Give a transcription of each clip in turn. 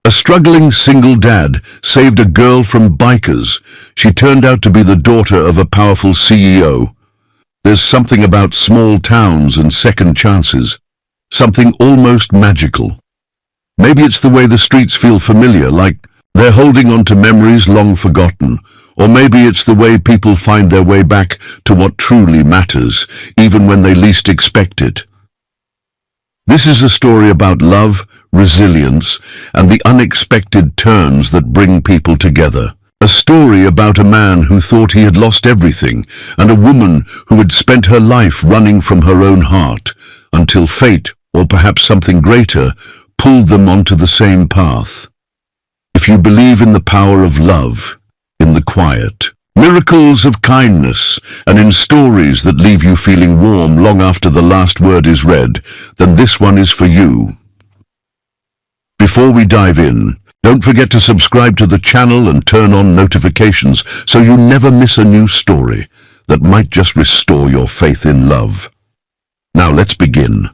A struggling single dad saved a girl from bikers. She turned out to be the daughter of a powerful CEO. There's something about small towns and second chances. Something almost magical. Maybe it's the way the streets feel familiar, like they're holding on to memories long forgotten. Or maybe it's the way people find their way back to what truly matters, even when they least expect it. This is a story about love, resilience, and the unexpected turns that bring people together. A story about a man who thought he had lost everything, and a woman who had spent her life running from her own heart, until fate, or perhaps something greater, pulled them onto the same path. If you believe in the power of love, in the quiet, miracles of kindness, and in stories that leave you feeling warm long after the last word is read, then this one is for you. Before we dive in, don't forget to subscribe to the channel and turn on notifications so you never miss a new story that might just restore your faith in love. Now let's begin.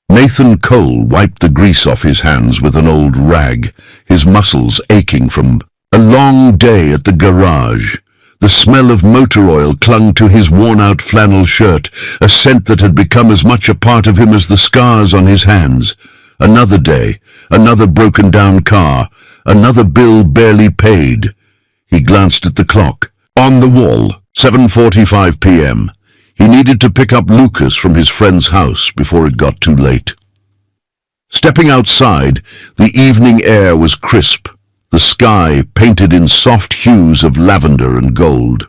Nathan Cole wiped the grease off his hands with an old rag, his muscles aching from a long day at the garage. The smell of motor oil clung to his worn-out flannel shirt, a scent that had become as much a part of him as the scars on his hands. Another day, another broken-down car, another bill barely paid. He glanced at the clock. On the wall, 7:45 p.m. He needed to pick up Lucas from his friend's house before it got too late. Stepping outside, the evening air was crisp, the sky painted in soft hues of lavender and gold.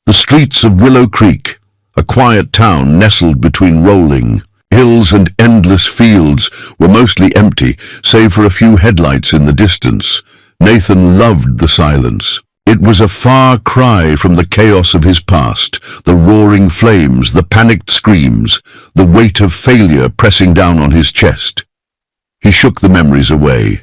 The streets of Willow Creek, a quiet town nestled between rolling hills and endless fields, were mostly empty, save for a few headlights in the distance. Nathan loved the silence. It was a far cry from the chaos of his past, the roaring flames, the panicked screams, the weight of failure pressing down on his chest. He shook the memories away.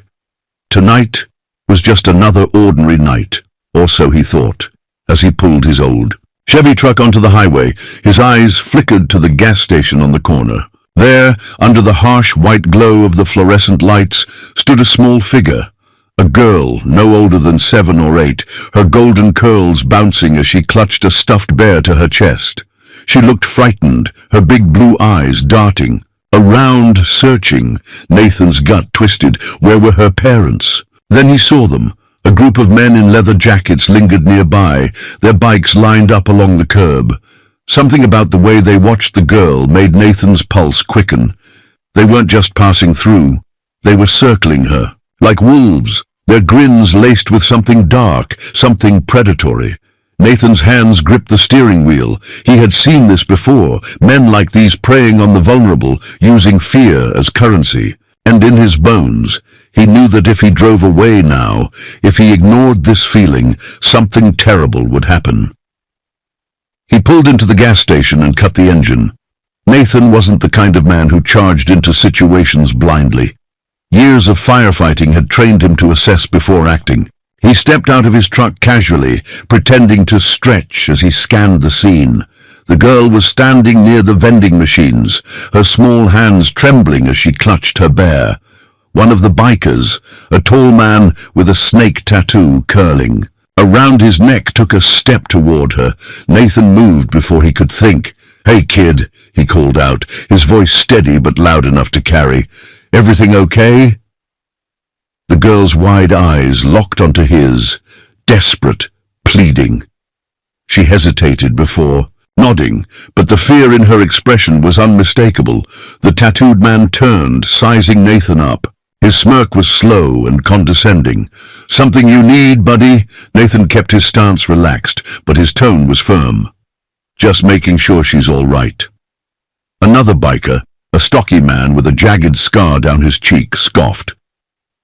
Tonight was just another ordinary night, or so he thought, as he pulled his old Chevy truck onto the highway. His eyes flickered to the gas station on the corner. There, under the harsh white glow of the fluorescent lights, stood a small figure. A girl, no older than 7 or 8, her golden curls bouncing as she clutched a stuffed bear to her chest. She looked frightened, her big blue eyes darting. Around, searching, Nathan's gut twisted. Where were her parents? Then he saw them. A group of men in leather jackets lingered nearby, their bikes lined up along the curb. Something about the way they watched the girl made Nathan's pulse quicken. They weren't just passing through. They were circling her, like wolves, their grins laced with something dark, something predatory. Nathan's hands gripped the steering wheel. He had seen this before, men like these preying on the vulnerable, using fear as currency. And in his bones, he knew that if he drove away now, if he ignored this feeling, something terrible would happen. He pulled into the gas station and cut the engine. Nathan wasn't the kind of man who charged into situations blindly. Years of firefighting had trained him to assess before acting. He stepped out of his truck casually, pretending to stretch as he scanned the scene. The girl was standing near the vending machines, her small hands trembling as she clutched her bear. One of the bikers, a tall man with a snake tattoo curling around his neck, took a step toward her. Nathan moved before he could think. "Hey, kid," he called out, his voice steady but loud enough to carry. "Everything okay?" The girl's wide eyes locked onto his, desperate, pleading. She hesitated before nodding, but the fear in her expression was unmistakable. The tattooed man turned, sizing Nathan up. His smirk was slow and condescending. "Something you need, buddy?" Nathan kept his stance relaxed, but his tone was firm. "Just making sure she's all right." Another biker, a stocky man with a jagged scar down his cheek, scoffed.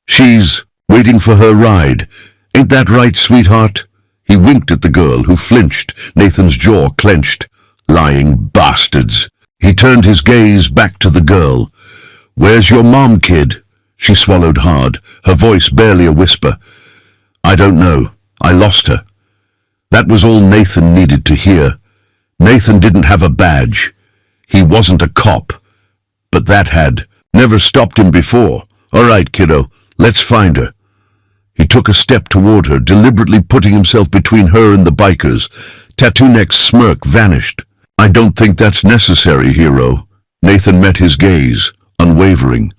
"She's waiting for her ride. Ain't that right, sweetheart?" He winked at the girl, who flinched, Nathan's jaw clenched. "Lying bastards." He turned his gaze back to the girl. "Where's your mom, kid?" She swallowed hard, her voice barely a whisper. "I don't know. I lost her." That was all Nathan needed to hear. Nathan didn't have a badge. He wasn't a cop. But that had never stopped him before. "All right, kiddo, Let's find her. He took a step toward her, deliberately putting himself between her and the bikers. Tattoo Neck's smirk vanished. I don't think that's necessary, hero. Nathan met his gaze, unwavering.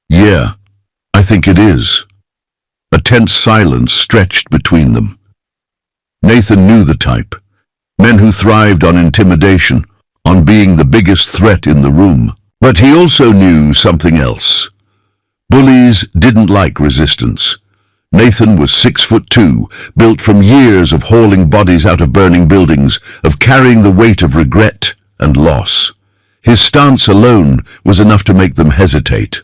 Yeah, I think it is. A tense silence stretched between them. Nathan knew the type. Men who thrived on intimidation, on being the biggest threat in the room. But he also knew something else. Bullies didn't like resistance. Nathan was 6'2", built from years of hauling bodies out of burning buildings, of carrying the weight of regret and loss. His stance alone was enough to make them hesitate.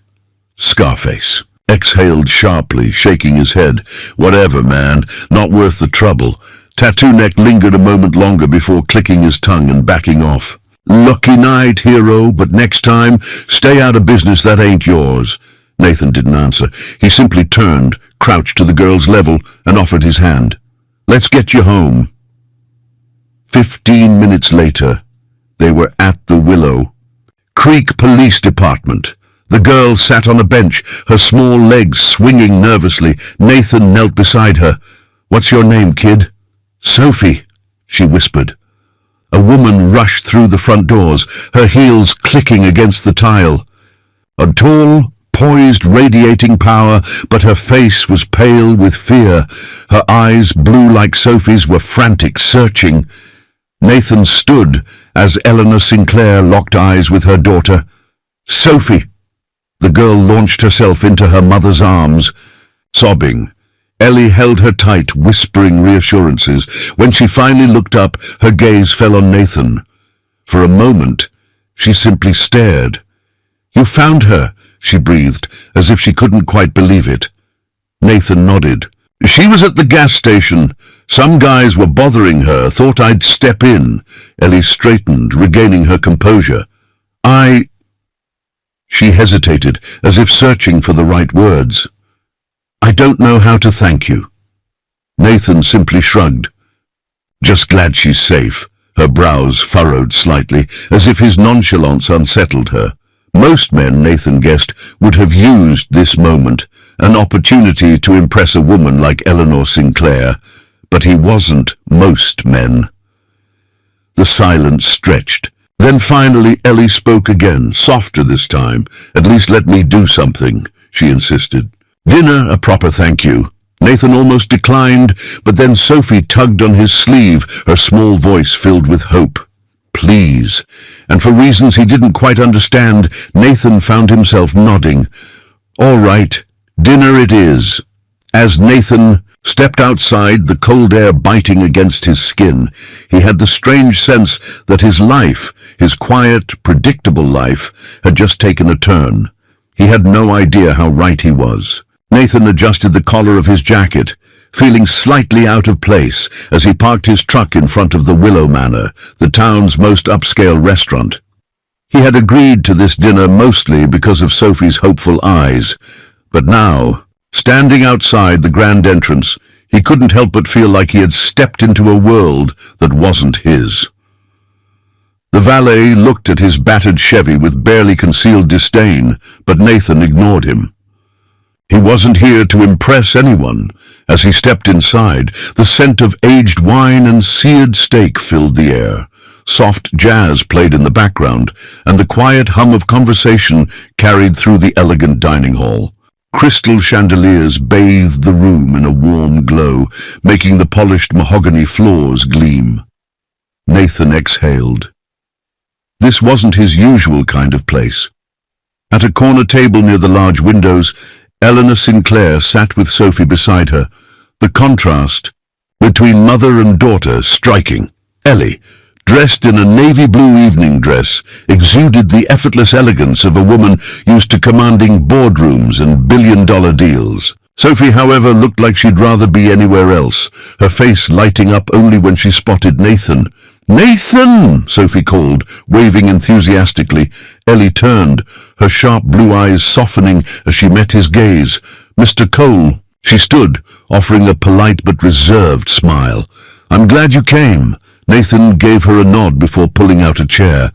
Scarface exhaled sharply, shaking his head. Whatever, man, not worth the trouble. Tattoo Neck lingered a moment longer before clicking his tongue and backing off. Lucky night, hero, but next time, stay out of business that ain't yours. Nathan didn't answer. He simply turned, crouched to the girl's level, and offered his hand. Let's get you home. 15 minutes later, they were at the Willow Creek Police Department. The girl sat on a bench, her small legs swinging nervously. Nathan knelt beside her. What's your name, kid? Sophie, she whispered. A woman rushed through the front doors, her heels clicking against the tile. A tall, poised, radiating power, but her face was pale with fear. Her eyes, blue like Sophie's, were frantic, searching. Nathan stood as Eleanor Sinclair locked eyes with her daughter. Sophie! The girl launched herself into her mother's arms. Sobbing, Ellie held her tight, whispering reassurances. When she finally looked up, her gaze fell on Nathan. For a moment, she simply stared. You found her, she breathed, as if she couldn't quite believe it. Nathan nodded. She was at the gas station. Some guys were bothering her, thought I'd step in. Ellie straightened, regaining her composure. She hesitated, as if searching for the right words. I don't know how to thank you. Nathan simply shrugged. Just glad she's safe. Her brows furrowed slightly, as if his nonchalance unsettled her. Most men, Nathan guessed, would have used this moment, an opportunity to impress a woman like Eleanor Sinclair, but he wasn't most men. The silence stretched. Then finally Ellie spoke again, softer this time. At least let me do something, she insisted. Dinner, a proper thank you. Nathan almost declined, but then Sophie tugged on his sleeve, her small voice filled with hope. Please. And for reasons he didn't quite understand, Nathan found himself nodding. All right, dinner it is. As Nathan stepped outside, the cold air biting against his skin, he had the strange sense that his life, his quiet, predictable life, had just taken a turn. He had no idea how right he was. Nathan adjusted the collar of his jacket, feeling slightly out of place as he parked his truck in front of the Willow Manor, the town's most upscale restaurant. He had agreed to this dinner mostly because of Sophie's hopeful eyes, but now, standing outside the grand entrance, he couldn't help but feel like he had stepped into a world that wasn't his. The valet looked at his battered Chevy with barely concealed disdain, but Nathan ignored him. He wasn't here to impress anyone. As he stepped inside, the scent of aged wine and seared steak filled the air. Soft jazz played in the background, and the quiet hum of conversation carried through the elegant dining hall. Crystal chandeliers bathed the room in a warm glow, making the polished mahogany floors gleam. Nathan exhaled. This wasn't his usual kind of place. At a corner table near the large windows, Eleanor Sinclair sat with Sophie beside her, the contrast between mother and daughter striking. Ellie, dressed in a navy blue evening dress, exuded the effortless elegance of a woman used to commanding boardrooms and billion-dollar deals. Sophie, however, looked like she'd rather be anywhere else, her face lighting up only when she spotted Nathan. "Nathan!" Sophie called, waving enthusiastically. Ellie turned, her sharp blue eyes softening as she met his gaze. "Mr. Cole." She stood, offering a polite but reserved smile. "I'm glad you came." Nathan gave her a nod before pulling out a chair.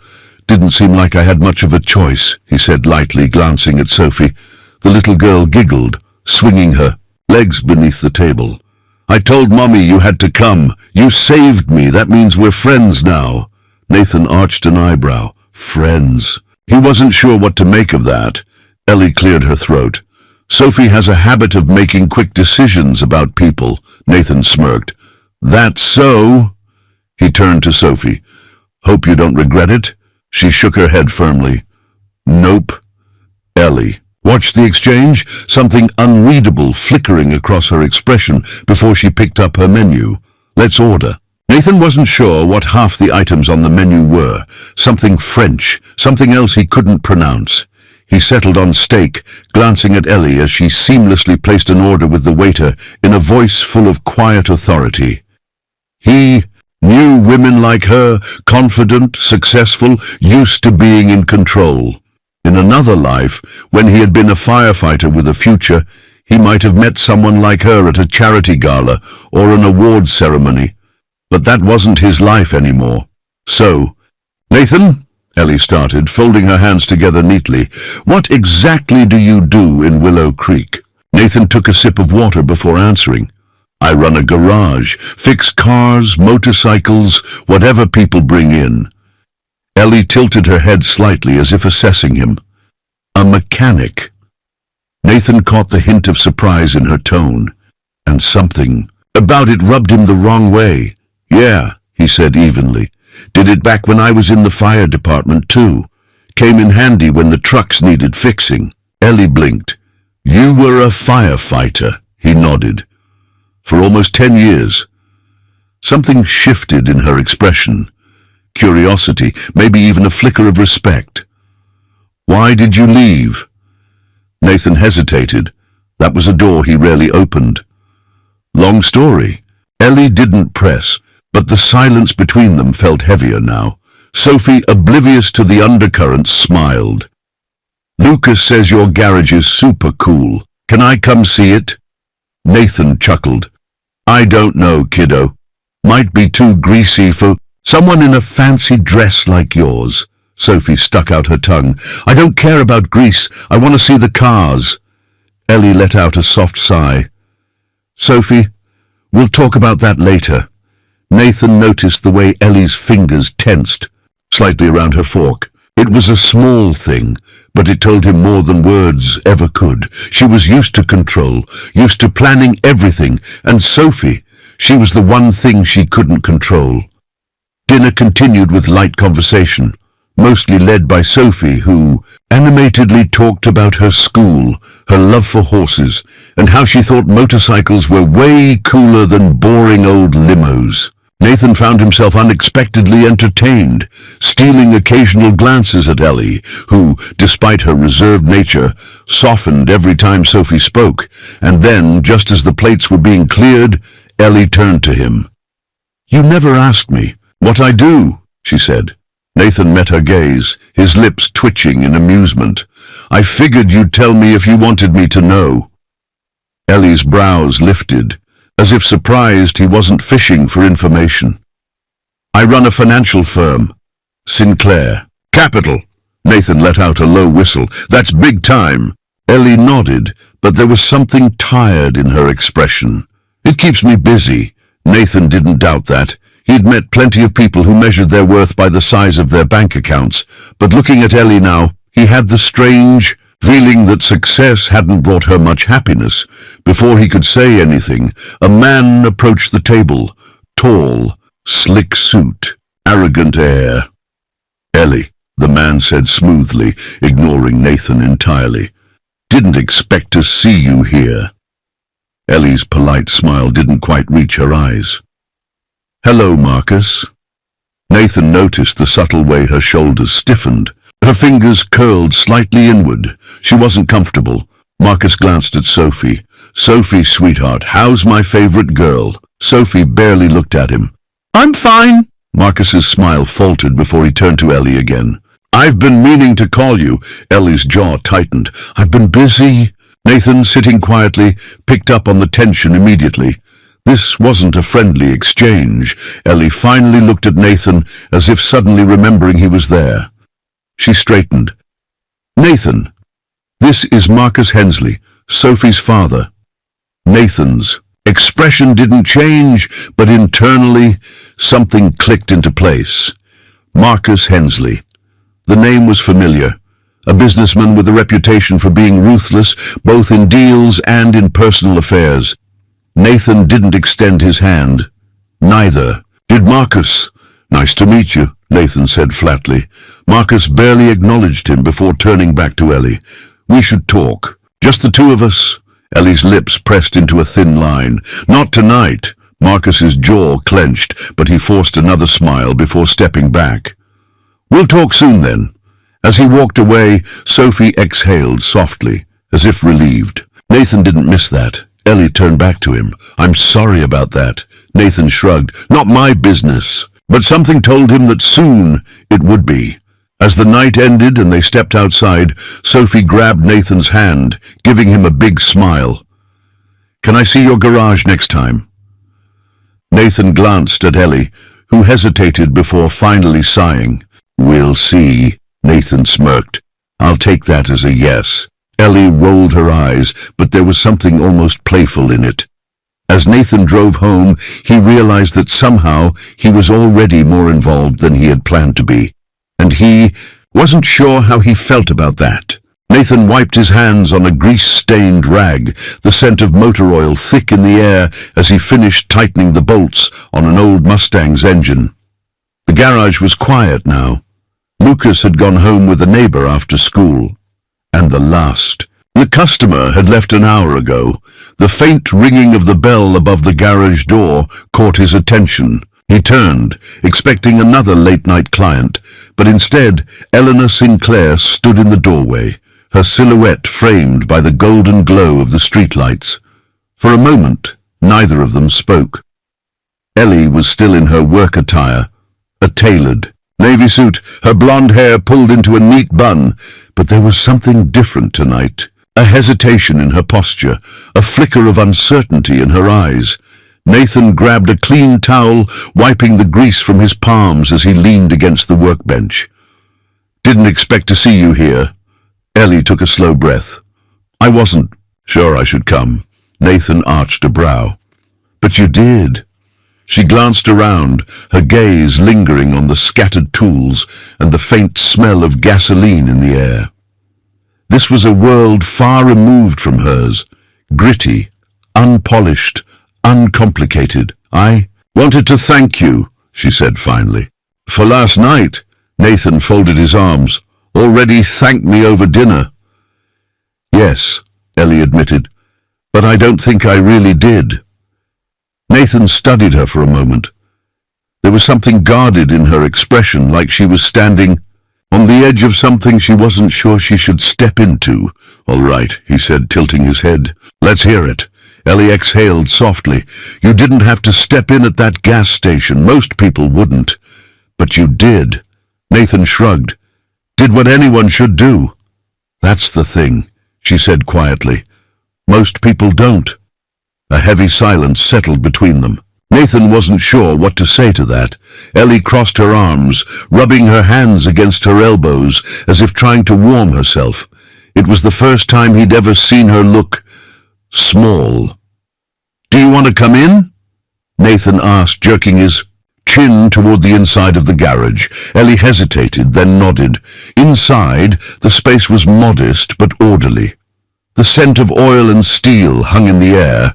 "Didn't seem like I had much of a choice," he said lightly, glancing at Sophie. The little girl giggled. swinging her legs beneath the table. "I told Mommy you had to come. You saved me. That means we're friends now." Nathan arched an eyebrow. Friends. He wasn't sure what to make of that. Ellie cleared her throat. "Sophie has a habit of making quick decisions about people," Nathan smirked. "That's so?" He turned to Sophie. "Hope you don't regret it?" She shook her head firmly. "Nope." Ellie watched the exchange, something unreadable flickering across her expression before she picked up her menu. "Let's order." Nathan wasn't sure what half the items on the menu were. Something French, something else he couldn't pronounce. He settled on steak, glancing at Ellie as she seamlessly placed an order with the waiter in a voice full of quiet authority. He knew women like her, confident, successful, used to being in control. In another life, when he had been a firefighter with a future, he might have met someone like her at a charity gala or an awards ceremony. But that wasn't his life anymore. So, "Nathan," Ellie started, folding her hands together neatly, "what exactly do you do in Willow Creek?" Nathan took a sip of water before answering. "I run a garage, fix cars, motorcycles, whatever people bring in." Ellie tilted her head slightly as if assessing him. "A mechanic." Nathan caught the hint of surprise in her tone, and something about it rubbed him the wrong way. "Yeah," he said evenly. "Did it back when I was in the fire department too. Came in handy when the trucks needed fixing." Ellie blinked. "You were a firefighter," he nodded. "For almost 10 years. Something shifted in her expression. Curiosity, maybe even a flicker of respect. "Why did you leave?" Nathan hesitated. That was a door he rarely opened. "Long story." Ellie didn't press, but the silence between them felt heavier now. Sophie, oblivious to the undercurrents, smiled. "Lucas says your garage is super cool. Can I come see it?" Nathan chuckled. "I don't know, kiddo. Might be too greasy for someone in a fancy dress like yours." Sophie stuck out her tongue. "I don't care about grease. I want to see the cars." Ellie let out a soft sigh. "Sophie, we'll talk about that later." Nathan noticed the way Ellie's fingers tensed, slightly around her fork. It was a small thing, but it told him more than words ever could. She was used to control, used to planning everything, and Sophie, she was the one thing she couldn't control. Dinner continued with light conversation, mostly led by Sophie, who animatedly talked about her school, her love for horses, and how she thought motorcycles were way cooler than boring old limos. Nathan found himself unexpectedly entertained, stealing occasional glances at Ellie, who, despite her reserved nature, softened every time Sophie spoke, and then, just as the plates were being cleared, Ellie turned to him. "You never asked me what I do," she said. Nathan met her gaze, his lips twitching in amusement. "I figured you'd tell me if you wanted me to know." Ellie's brows lifted, as if surprised he wasn't fishing for information. "I run a financial firm. Sinclair. Capital." Nathan let out a low whistle. "That's big time." Ellie nodded, but there was something tired in her expression. "It keeps me busy." Nathan didn't doubt that. He'd met plenty of people who measured their worth by the size of their bank accounts, but looking at Ellie now, he had the strange feeling that success hadn't brought her much happiness. Before he could say anything, a man approached the table, tall, slick suit, arrogant air. "Ellie," the man said smoothly, ignoring Nathan entirely. "Didn't expect to see you here." Ellie's polite smile didn't quite reach her eyes. "Hello, Marcus." Nathan noticed the subtle way her shoulders stiffened. Her fingers curled slightly inward. She wasn't comfortable. Marcus glanced at Sophie. "Sophie, sweetheart, how's my favorite girl?" Sophie barely looked at him. "I'm fine." Marcus's smile faltered before he turned to Ellie again. "I've been meaning to call you." Ellie's jaw tightened. "I've been busy." Nathan, sitting quietly, picked up on the tension immediately. This wasn't a friendly exchange. Ellie finally looked at Nathan as if suddenly remembering he was there. She straightened. "Nathan, this is Marcus Hensley, Sophie's father. Nathan's. Expression didn't change, but internally, something clicked into place. Marcus Hensley. The name was familiar. A businessman with a reputation for being ruthless, both in deals and in personal affairs. Nathan didn't extend his hand. Neither did Marcus. "Nice to meet you," Nathan said flatly. Marcus barely acknowledged him before turning back to Ellie. "We should talk. Just the two of us." Ellie's lips pressed into a thin line. "Not tonight." Marcus's jaw clenched, but he forced another smile before stepping back. "We'll talk soon then." As he walked away, Sophie exhaled softly, as if relieved. Nathan didn't miss that. Ellie turned back to him. "I'm sorry about that." Nathan shrugged. "Not my business." But something told him that soon it would be. As the night ended and they stepped outside, Sophie grabbed Nathan's hand, giving him a big smile. "Can I see your garage next time?" Nathan glanced at Ellie, who hesitated before finally sighing. "We'll see," Nathan smirked. "I'll take that as a yes." Ellie rolled her eyes, but there was something almost playful in it. As Nathan drove home, he realized that somehow he was already more involved than he had planned to be, and he wasn't sure how he felt about that. Nathan wiped his hands on a grease-stained rag, the scent of motor oil thick in the air as he finished tightening the bolts on an old Mustang's engine. The garage was quiet now. Lucas had gone home with a neighbor after school. And the last. The customer had left an hour ago. The faint ringing of the bell above the garage door caught his attention. He turned, expecting another late-night client, but instead, Eleanor Sinclair stood in the doorway, her silhouette framed by the golden glow of the streetlights. For a moment, neither of them spoke. Ellie was still in her work attire, a tailored navy suit, her blonde hair pulled into a neat bun, but there was something different tonight. A hesitation in her posture, a flicker of uncertainty in her eyes. Nathan grabbed a clean towel, wiping the grease from his palms as he leaned against the workbench. "Didn't expect to see you here." Ellie took a slow breath. "I wasn't sure I should come." Nathan arched a brow. "But you did." She glanced around, her gaze lingering on the scattered tools and the faint smell of gasoline in the air. This was a world far removed from hers, gritty, unpolished, uncomplicated. "I wanted to thank you," she said finally. "For last night." Nathan folded his arms. "Already thanked me over dinner." "Yes," Ellie admitted, "but I don't think I really did." Nathan studied her for a moment. There was something guarded in her expression, like she was standing on the edge of something she wasn't sure she should step into. "All right," he said, tilting his head. "Let's hear it." Ellie exhaled softly. "You didn't have to step in at that gas station. Most people wouldn't. But you did." Nathan shrugged. "Did what anyone should do." "That's the thing," she said quietly. "Most people don't." A heavy silence settled between them. Nathan wasn't sure what to say to that. Ellie crossed her arms, rubbing her hands against her elbows as if trying to warm herself. It was the first time he'd ever seen her look small. "Do you want to come in?" Nathan asked, jerking his chin toward the inside of the garage. Ellie hesitated, then nodded. Inside, the space was modest but orderly. The scent of oil and steel hung in the air,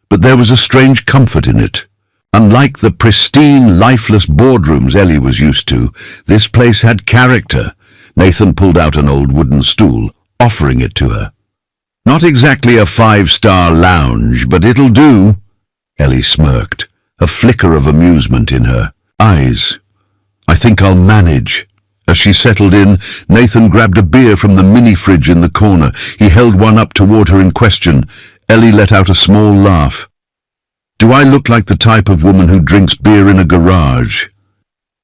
but there was a strange comfort in it. Unlike the pristine, lifeless boardrooms Ellie was used to, this place had character. Nathan pulled out an old wooden stool, offering it to her. "Not exactly a five-star lounge, but it'll do." Ellie smirked, a flicker of amusement in her eyes. "I think I'll manage." As she settled in, Nathan grabbed a beer from the mini-fridge in the corner. He held one up toward her in question. Ellie let out a small laugh. "Do I look like the type of woman who drinks beer in a garage?"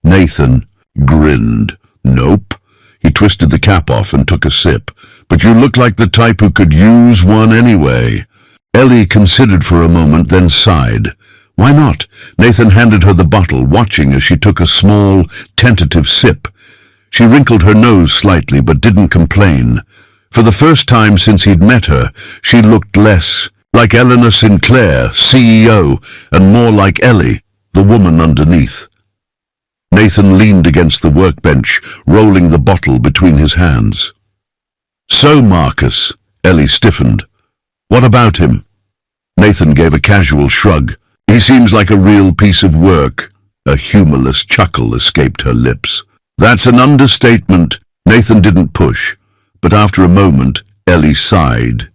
Nathan grinned. "Nope." He twisted the cap off and took a sip. "But you look like the type who could use one anyway." Ellie considered for a moment, then sighed. "Why not?" Nathan handed her the bottle, watching as she took a small, tentative sip. She wrinkled her nose slightly, but didn't complain. For the first time since he'd met her, she looked less like Eleanor Sinclair, CEO, and more like Ellie, the woman underneath. Nathan leaned against the workbench, rolling the bottle between his hands. "So, Marcus," Ellie stiffened. "What about him?" Nathan gave a casual shrug. "He seems like a real piece of work." A humorless chuckle escaped her lips. "That's an understatement." Nathan didn't push, but after a moment, Ellie sighed.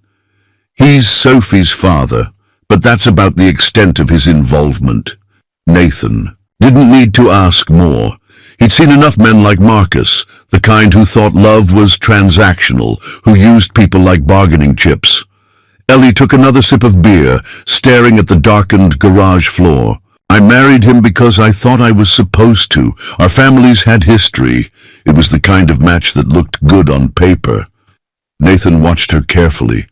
"He's Sophie's father, but that's about the extent of his involvement." Nathan didn't need to ask more. He'd seen enough men like Marcus, the kind who thought love was transactional, who used people like bargaining chips. Ellie took another sip of beer, staring at the darkened garage floor. "I married him because I thought I was supposed to. Our families had history. It was the kind of match that looked good on paper." Nathan watched her carefully.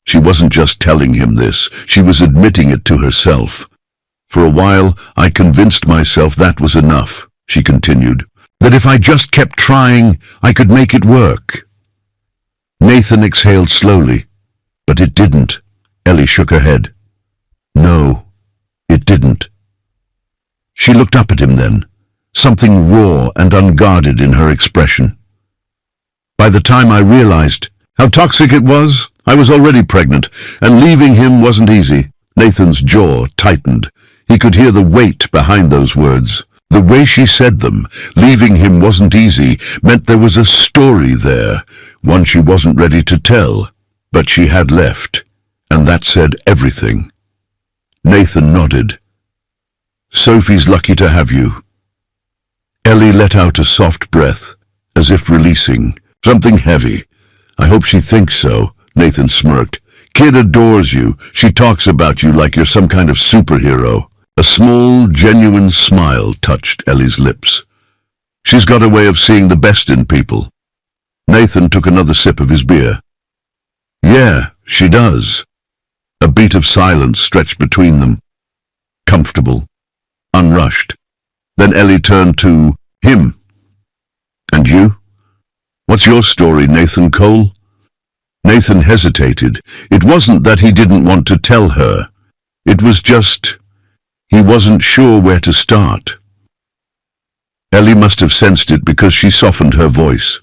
She wasn't just telling him this, she was admitting it to herself. "For a while, I convinced myself that was enough," she continued. "That if I just kept trying, I could make it work." Nathan exhaled slowly. "But it didn't." Ellie shook her head. "No, it didn't." She looked up at him then, something raw and unguarded in her expression. "By the time I realized how toxic it was, I was already pregnant, and leaving him wasn't easy." Nathan's jaw tightened. He could hear the weight behind those words. The way she said them, leaving him wasn't easy, meant there was a story there, one she wasn't ready to tell. But she had left, and that said everything. Nathan nodded. "Sophie's lucky to have you." Ellie let out a soft breath, as if releasing something heavy. "I hope she thinks so," Nathan smirked. "Kid adores you. She talks about you like you're some kind of superhero." A small, genuine smile touched Ellie's lips. "She's got a way of seeing the best in people." Nathan took another sip of his beer. "Yeah, she does." A beat of silence stretched between them. Comfortable, unrushed. Then Ellie turned to him. "And you? What's your story, Nathan Cole?" Nathan hesitated. It wasn't that he didn't want to tell her. It was just he wasn't sure where to start. Ellie must have sensed it because she softened her voice.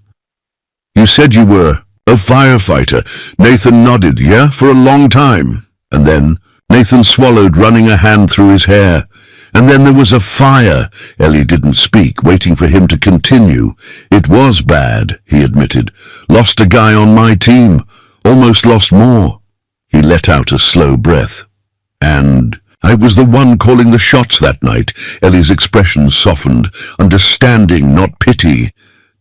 "You said you were a firefighter." Nathan nodded. "Yeah, for a long time." And then Nathan swallowed, running a hand through his hair. "And then there was a fire." Ellie didn't speak, waiting for him to continue. "It was bad," he admitted. "Lost a guy on my team. Almost lost more." He let out a slow breath. "And I was the one calling the shots that night." Ellie's expression softened. Understanding, not pity.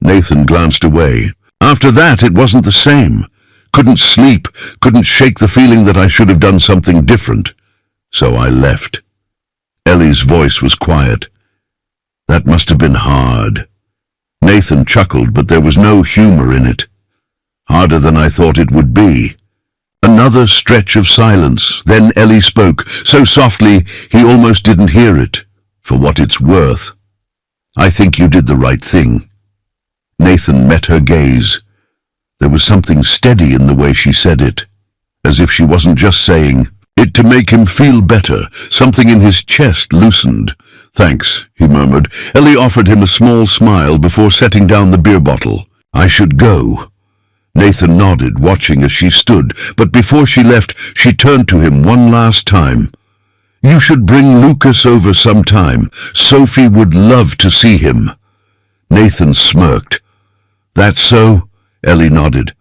Nathan glanced away. "After that, it wasn't the same. Couldn't sleep, couldn't shake the feeling that I should have done something different. So I left." Ellie's voice was quiet. "That must have been hard." Nathan chuckled, but there was no humor in it. "Harder than I thought it would be." Another stretch of silence. Then Ellie spoke, so softly he almost didn't hear it. "For what it's worth, I think you did the right thing." Nathan met her gaze. There was something steady in the way she said it, as if she wasn't just saying it to make him feel better. Something in his chest loosened. "Thanks," he murmured. Ellie offered him a small smile before setting down the beer bottle. "I should go." Nathan nodded, watching as she stood, but before she left, she turned to him one last time. "You should bring Lucas over sometime. Sophie would love to see him." Nathan smirked. "That's so?" Ellie nodded.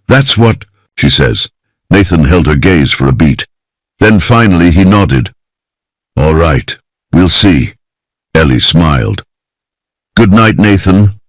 "That's what," she says. Nathan held her gaze for a beat. Then finally he nodded. "All right, we'll see." Ellie smiled. "Good night, Nathan."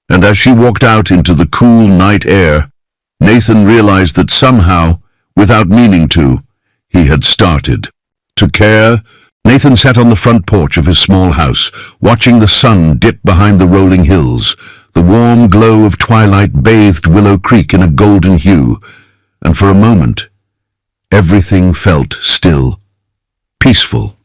And as she walked out into the cool night air, Nathan realized that somehow, without meaning to, he had started to care. Nathan sat on the front porch of his small house, watching the sun dip behind the rolling hills. The warm glow of twilight bathed Willow Creek in a golden hue, and for a moment, everything felt still, peaceful.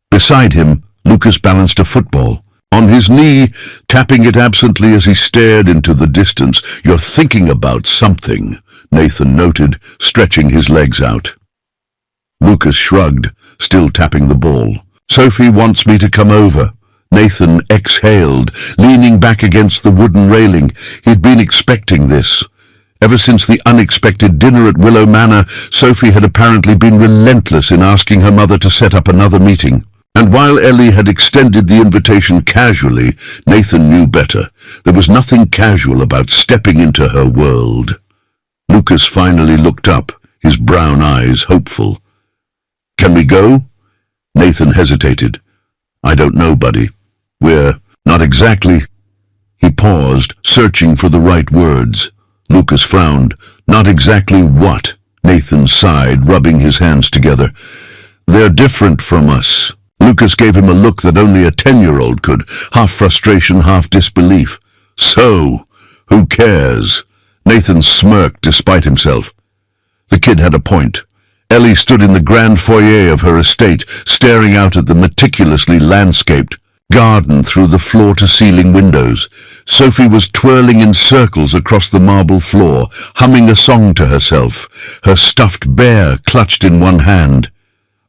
Beside him, Lucas balanced a football. On his knee, tapping it absently as he stared into the distance. "You're thinking about something," Nathan noted, stretching his legs out. Lucas shrugged, still tapping the ball. "Sophie wants me to come over." Nathan exhaled, leaning back against the wooden railing. He'd been expecting this. Ever since the unexpected dinner at Willow Manor, Sophie had apparently been relentless in asking her mother to set up another meeting. And while Ellie had extended the invitation casually, Nathan knew better. There was nothing casual about stepping into her world. Lucas finally looked up, his brown eyes hopeful. "Can we go?" Nathan hesitated. "I don't know, buddy. We're not exactly." He paused, searching for the right words. Lucas frowned. "Not exactly what?" Nathan sighed, rubbing his hands together. "They're different from us." Lucas gave him a look that only a 10-year-old could, half frustration, half disbelief. "So, who cares?" Nathan smirked despite himself. The kid had a point. Ellie stood in the grand foyer of her estate, staring out at the meticulously landscaped garden through the floor-to-ceiling windows. Sophie was twirling in circles across the marble floor, humming a song to herself, her stuffed bear clutched in one hand.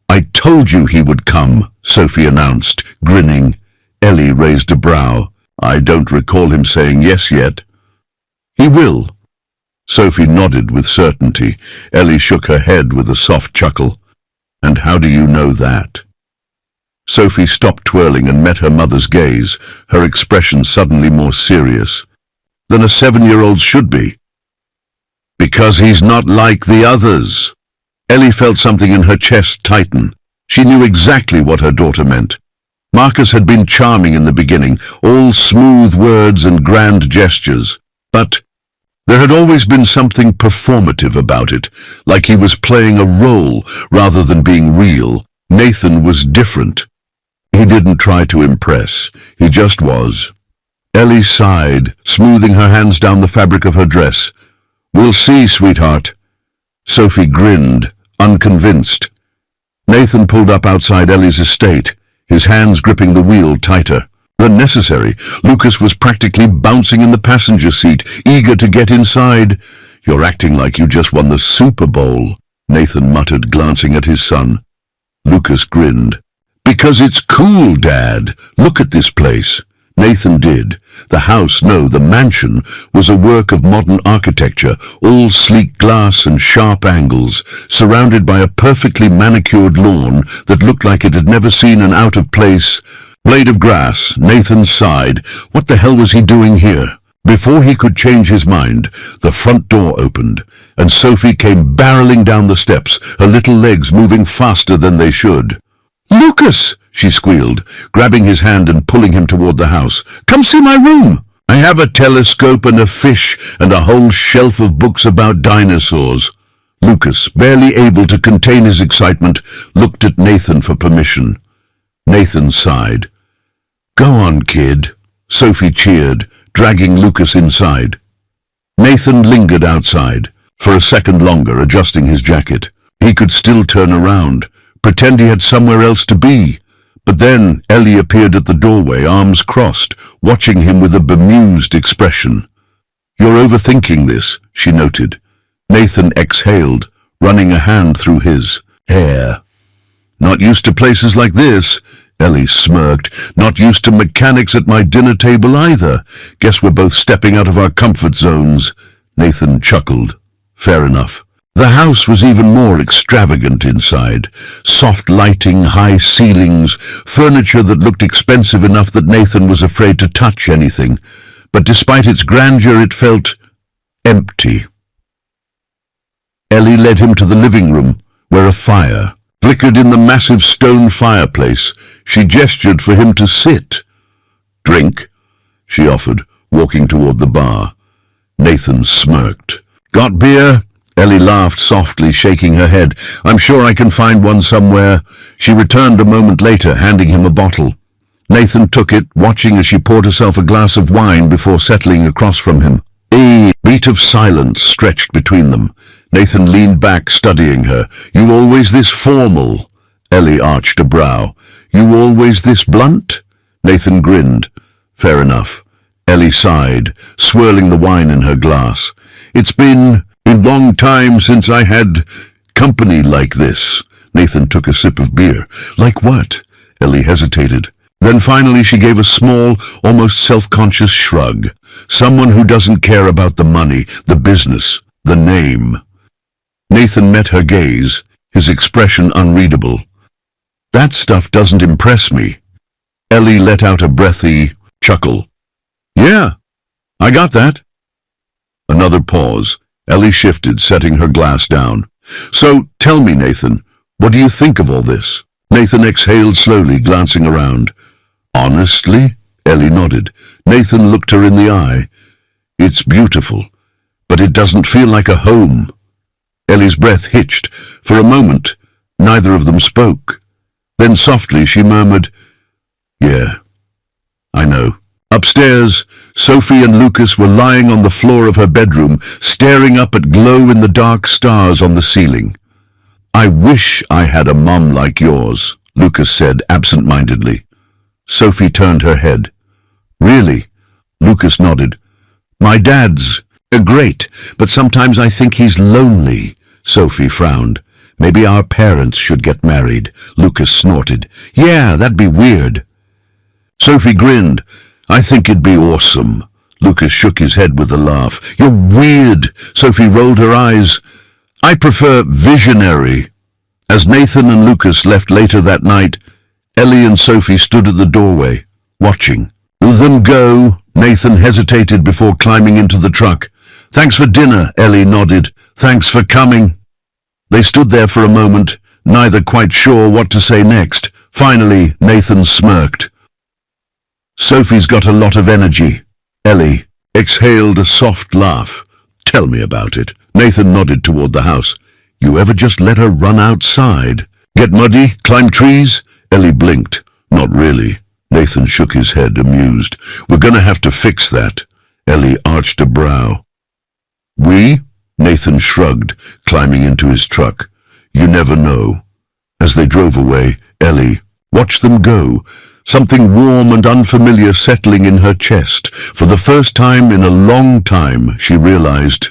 "I told you he would come," Sophie announced, grinning. Ellie raised a brow. "I don't recall him saying yes yet." "He will." Sophie nodded with certainty. Ellie shook her head with a soft chuckle. "And how do you know that?" Sophie stopped twirling and met her mother's gaze, her expression suddenly more serious than a 7-year-old should be. "Because he's not like the others." Ellie felt something in her chest tighten. She knew exactly what her daughter meant. Marcus had been charming in the beginning, all smooth words and grand gestures, but there had always been something performative about it, like he was playing a role rather than being real. Nathan was different. He didn't try to impress. He just was. Ellie sighed, smoothing her hands down the fabric of her dress. "We'll see, sweetheart." Sophie grinned, unconvinced. Nathan pulled up outside Ellie's estate, his hands gripping the wheel tighter than necessary. Lucas was practically bouncing in the passenger seat, eager to get inside. "You're acting like you just won the Super Bowl," Nathan muttered, glancing at his son. Lucas grinned. "Because it's cool, Dad. Look at this place." Nathan did. The house, no, the mansion, was a work of modern architecture, all sleek glass and sharp angles, surrounded by a perfectly manicured lawn that looked like it had never seen an out-of-place blade of grass. Nathan sighed. What the hell was he doing here? Before he could change his mind, the front door opened, and Sophie came barreling down the steps, her little legs moving faster than they should. "Lucas!" she squealed, grabbing his hand and pulling him toward the house. "Come see my room. I have a telescope and a fish and a whole shelf of books about dinosaurs." Lucas, barely able to contain his excitement, looked at Nathan for permission. Nathan sighed. "Go on, kid," Sophie cheered, dragging Lucas inside. Nathan lingered outside, for a second longer, adjusting his jacket. He could still turn around, pretend he had somewhere else to be. But then Ellie appeared at the doorway, arms crossed, watching him with a bemused expression. "You're overthinking this," she noted. Nathan exhaled, running a hand through his hair. "Not used to places like this," Ellie smirked. "Not used to mechanics at my dinner table either. Guess we're both stepping out of our comfort zones." Nathan chuckled. Fair enough. The house was even more extravagant inside. Soft lighting, high ceilings, furniture that looked expensive enough that Nathan was afraid to touch anything. But despite its grandeur, it felt empty. Ellie led him to the living room, where a fire flickered in the massive stone fireplace. She gestured for him to sit. "Drink?" she offered, walking toward the bar. Nathan smirked. "Got beer?" Ellie laughed softly, shaking her head. "I'm sure I can find one somewhere." She returned a moment later, handing him a bottle. Nathan took it, watching as she poured herself a glass of wine before settling across from him. A beat of silence stretched between them. Nathan leaned back, studying her. "You always this formal?" Ellie arched a brow. "You always this blunt?" Nathan grinned. Fair enough. Ellie sighed, swirling the wine in her glass. It's been a long time since I had company like this. Nathan took a sip of beer. Like what? Ellie hesitated. Then finally she gave a small, almost self-conscious shrug. Someone who doesn't care about the money, the business, the name. Nathan met her gaze, his expression unreadable. That stuff doesn't impress me. Ellie let out a breathy chuckle. Yeah, I got that. Another pause. Ellie shifted, setting her glass down. So, tell me, Nathan, what do you think of all this? Nathan exhaled slowly, glancing around. Honestly? Ellie nodded. Nathan looked her in the eye. It's beautiful, but it doesn't feel like a home. Ellie's breath hitched. For a moment, neither of them spoke. Then softly she murmured, Yeah, I know. Upstairs, Sophie and Lucas were lying on the floor of her bedroom, staring up at glow-in-the-dark stars on the ceiling. I wish I had a mum like yours, Lucas said absent-mindedly. Sophie turned her head. Really? Lucas nodded. My dad's great, but sometimes I think he's lonely. Sophie frowned. Maybe our parents should get married. Lucas snorted. Yeah, that'd be weird. Sophie grinned. I think it'd be awesome. Lucas shook his head with a laugh. You're weird. Sophie rolled her eyes. I prefer visionary. As Nathan and Lucas left later that night, Ellie and Sophie stood at the doorway, watching. Them go. Nathan hesitated before climbing into the truck. Thanks for dinner, Ellie nodded. Thanks for coming. They stood there for a moment, neither quite sure what to say next. Finally, Nathan smirked. Sophie's got a lot of energy. Ellie exhaled a soft laugh. Tell me about it. Nathan nodded toward the house. You ever just let her run outside? Get muddy? Climb trees? Ellie blinked. Not really. Nathan shook his head, amused. We're gonna have to fix that. Ellie arched a brow. We? Nathan shrugged, climbing into his truck. You never know. As they drove away, Ellie watched them go, something warm and unfamiliar settling in her chest. For the first time in a long time, she realized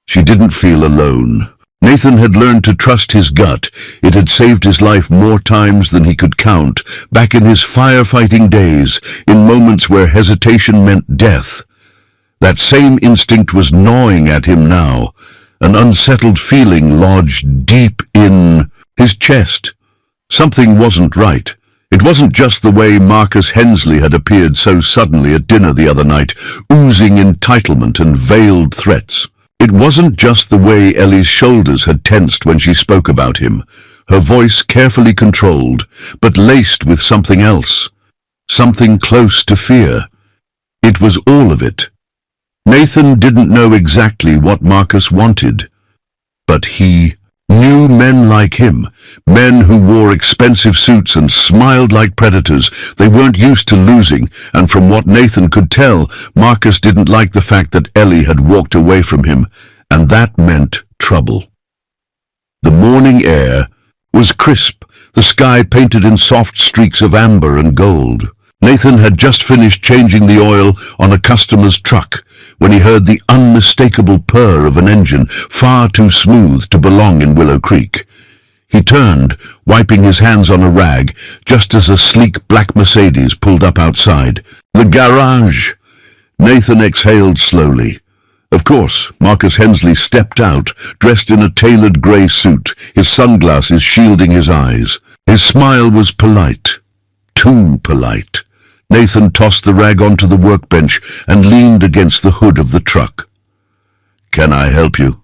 she didn't feel alone. Nathan had learned to trust his gut. It had saved his life more times than he could count, back in his firefighting days, in moments where hesitation meant death. That same instinct was gnawing at him now, an unsettled feeling lodged deep in his chest. Something wasn't right. It wasn't just the way Marcus Hensley had appeared so suddenly at dinner the other night, oozing entitlement and veiled threats. It wasn't just the way Ellie's shoulders had tensed when she spoke about him, her voice carefully controlled, but laced with something else, something close to fear. It was all of it. Nathan didn't know exactly what Marcus wanted, but he knew men like him, men who wore expensive suits and smiled like predators. They weren't used to losing, and from what Nathan could tell, Marcus didn't like the fact that Ellie had walked away from him, and that meant trouble. The morning air was crisp, the sky painted in soft streaks of amber and gold. Nathan had just finished changing the oil on a customer's truck when he heard the unmistakable purr of an engine, far too smooth to belong in Willow Creek. He turned, wiping his hands on a rag, just as a sleek black Mercedes pulled up outside. The garage! Nathan exhaled slowly. Of course, Marcus Hensley stepped out, dressed in a tailored grey suit, his sunglasses shielding his eyes. His smile was polite. Too polite. Nathan tossed the rag onto the workbench and leaned against the hood of the truck. Can I help you?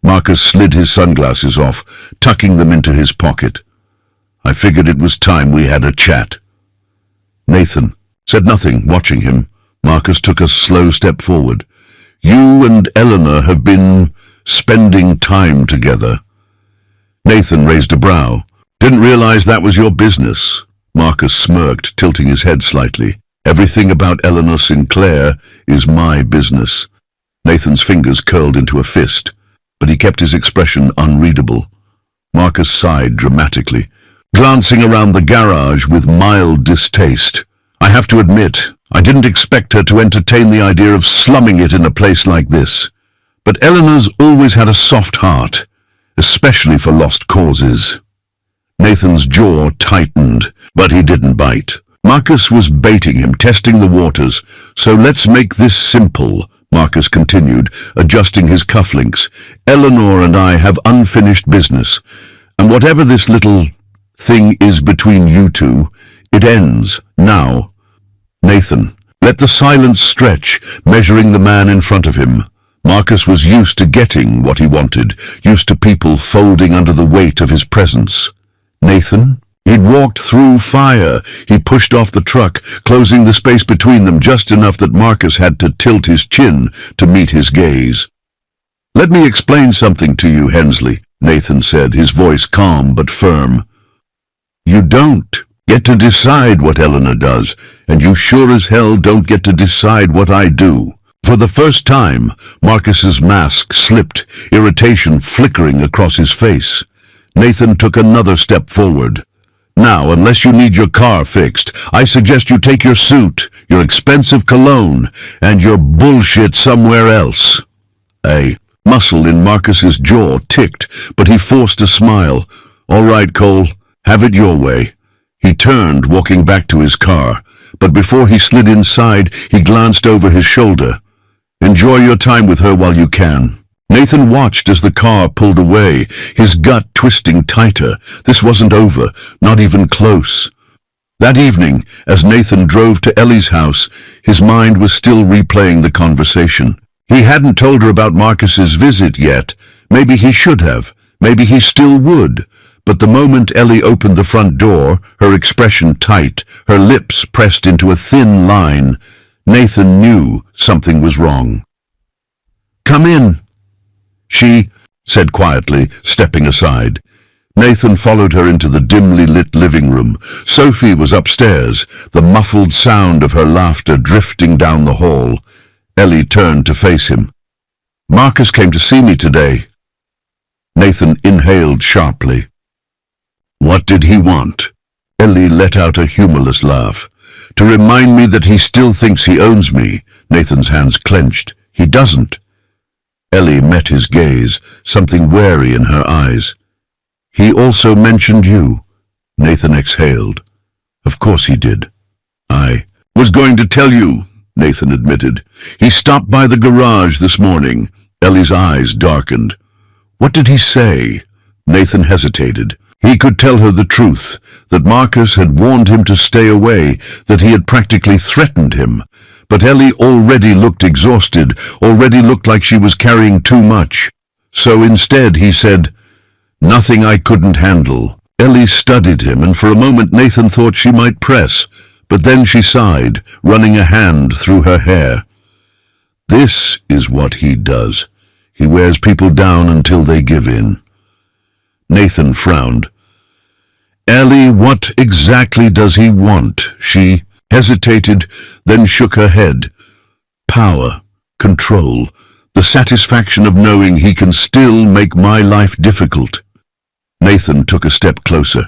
Marcus slid his sunglasses off, tucking them into his pocket. I figured it was time we had a chat. Nathan said nothing, watching him. Marcus took a slow step forward. You and Eleanor have been spending time together. Nathan raised a brow. Didn't realize that was your business. Marcus smirked, tilting his head slightly. Everything about Eleanor Sinclair is my business. Nathan's fingers curled into a fist, but he kept his expression unreadable. Marcus sighed dramatically, glancing around the garage with mild distaste. I have to admit, I didn't expect her to entertain the idea of slumming it in a place like this. But Eleanor's always had a soft heart, especially for lost causes. Nathan's jaw tightened, but he didn't bite. Marcus was baiting him, testing the waters. So let's make this simple, Marcus continued, adjusting his cufflinks. Eleanor and I have unfinished business, and whatever this little thing is between you two, it ends now. Nathan let the silence stretch, measuring the man in front of him. Marcus was used to getting what he wanted, used to people folding under the weight of his presence. Nathan? He'd walked through fire. He pushed off the truck, closing the space between them just enough that Marcus had to tilt his chin to meet his gaze. Let me explain something to you, Hensley, Nathan said, his voice calm but firm. You don't get to decide what Eleanor does, and you sure as hell don't get to decide what I do. For the first time, Marcus's mask slipped, irritation flickering across his face. Nathan took another step forward. Now, unless you need your car fixed, I suggest you take your suit, your expensive cologne, and your bullshit somewhere else. A muscle in Marcus's jaw ticked, but he forced a smile. All right, Cole, have it your way. He turned, walking back to his car, but before he slid inside, he glanced over his shoulder. Enjoy your time with her while you can. Nathan watched as the car pulled away, his gut twisting tighter. This wasn't over, not even close. That evening, as Nathan drove to Ellie's house, his mind was still replaying the conversation. He hadn't told her about Marcus's visit yet. Maybe he should have. Maybe he still would. But the moment Ellie opened the front door, her expression tight, her lips pressed into a thin line, Nathan knew something was wrong. Come in, she said quietly, stepping aside. Nathan followed her into the dimly lit living room. Sophie was upstairs, the muffled sound of her laughter drifting down the hall. Ellie turned to face him. Marcus came to see me today. Nathan inhaled sharply. What did he want? Ellie let out a humorless laugh. To remind me that he still thinks he owns me. Nathan's hands clenched. He doesn't. Ellie met his gaze, something wary in her eyes. He also mentioned you. Nathan exhaled. Of course he did. I was going to tell you, Nathan admitted. He stopped by the garage this morning. Ellie's eyes darkened. What did he say? Nathan hesitated. He could tell her the truth, that Marcus had warned him to stay away, that he had practically threatened him. But Ellie already looked exhausted, already looked like she was carrying too much. So instead he said, Nothing I couldn't handle. Ellie studied him, and for a moment Nathan thought she might press, but then she sighed, running a hand through her hair. This is what he does. He wears people down until they give in. Nathan frowned. Ellie, what exactly does he want? She hesitated, then shook her head. Power, control, the satisfaction of knowing he can still make my life difficult. Nathan took a step closer.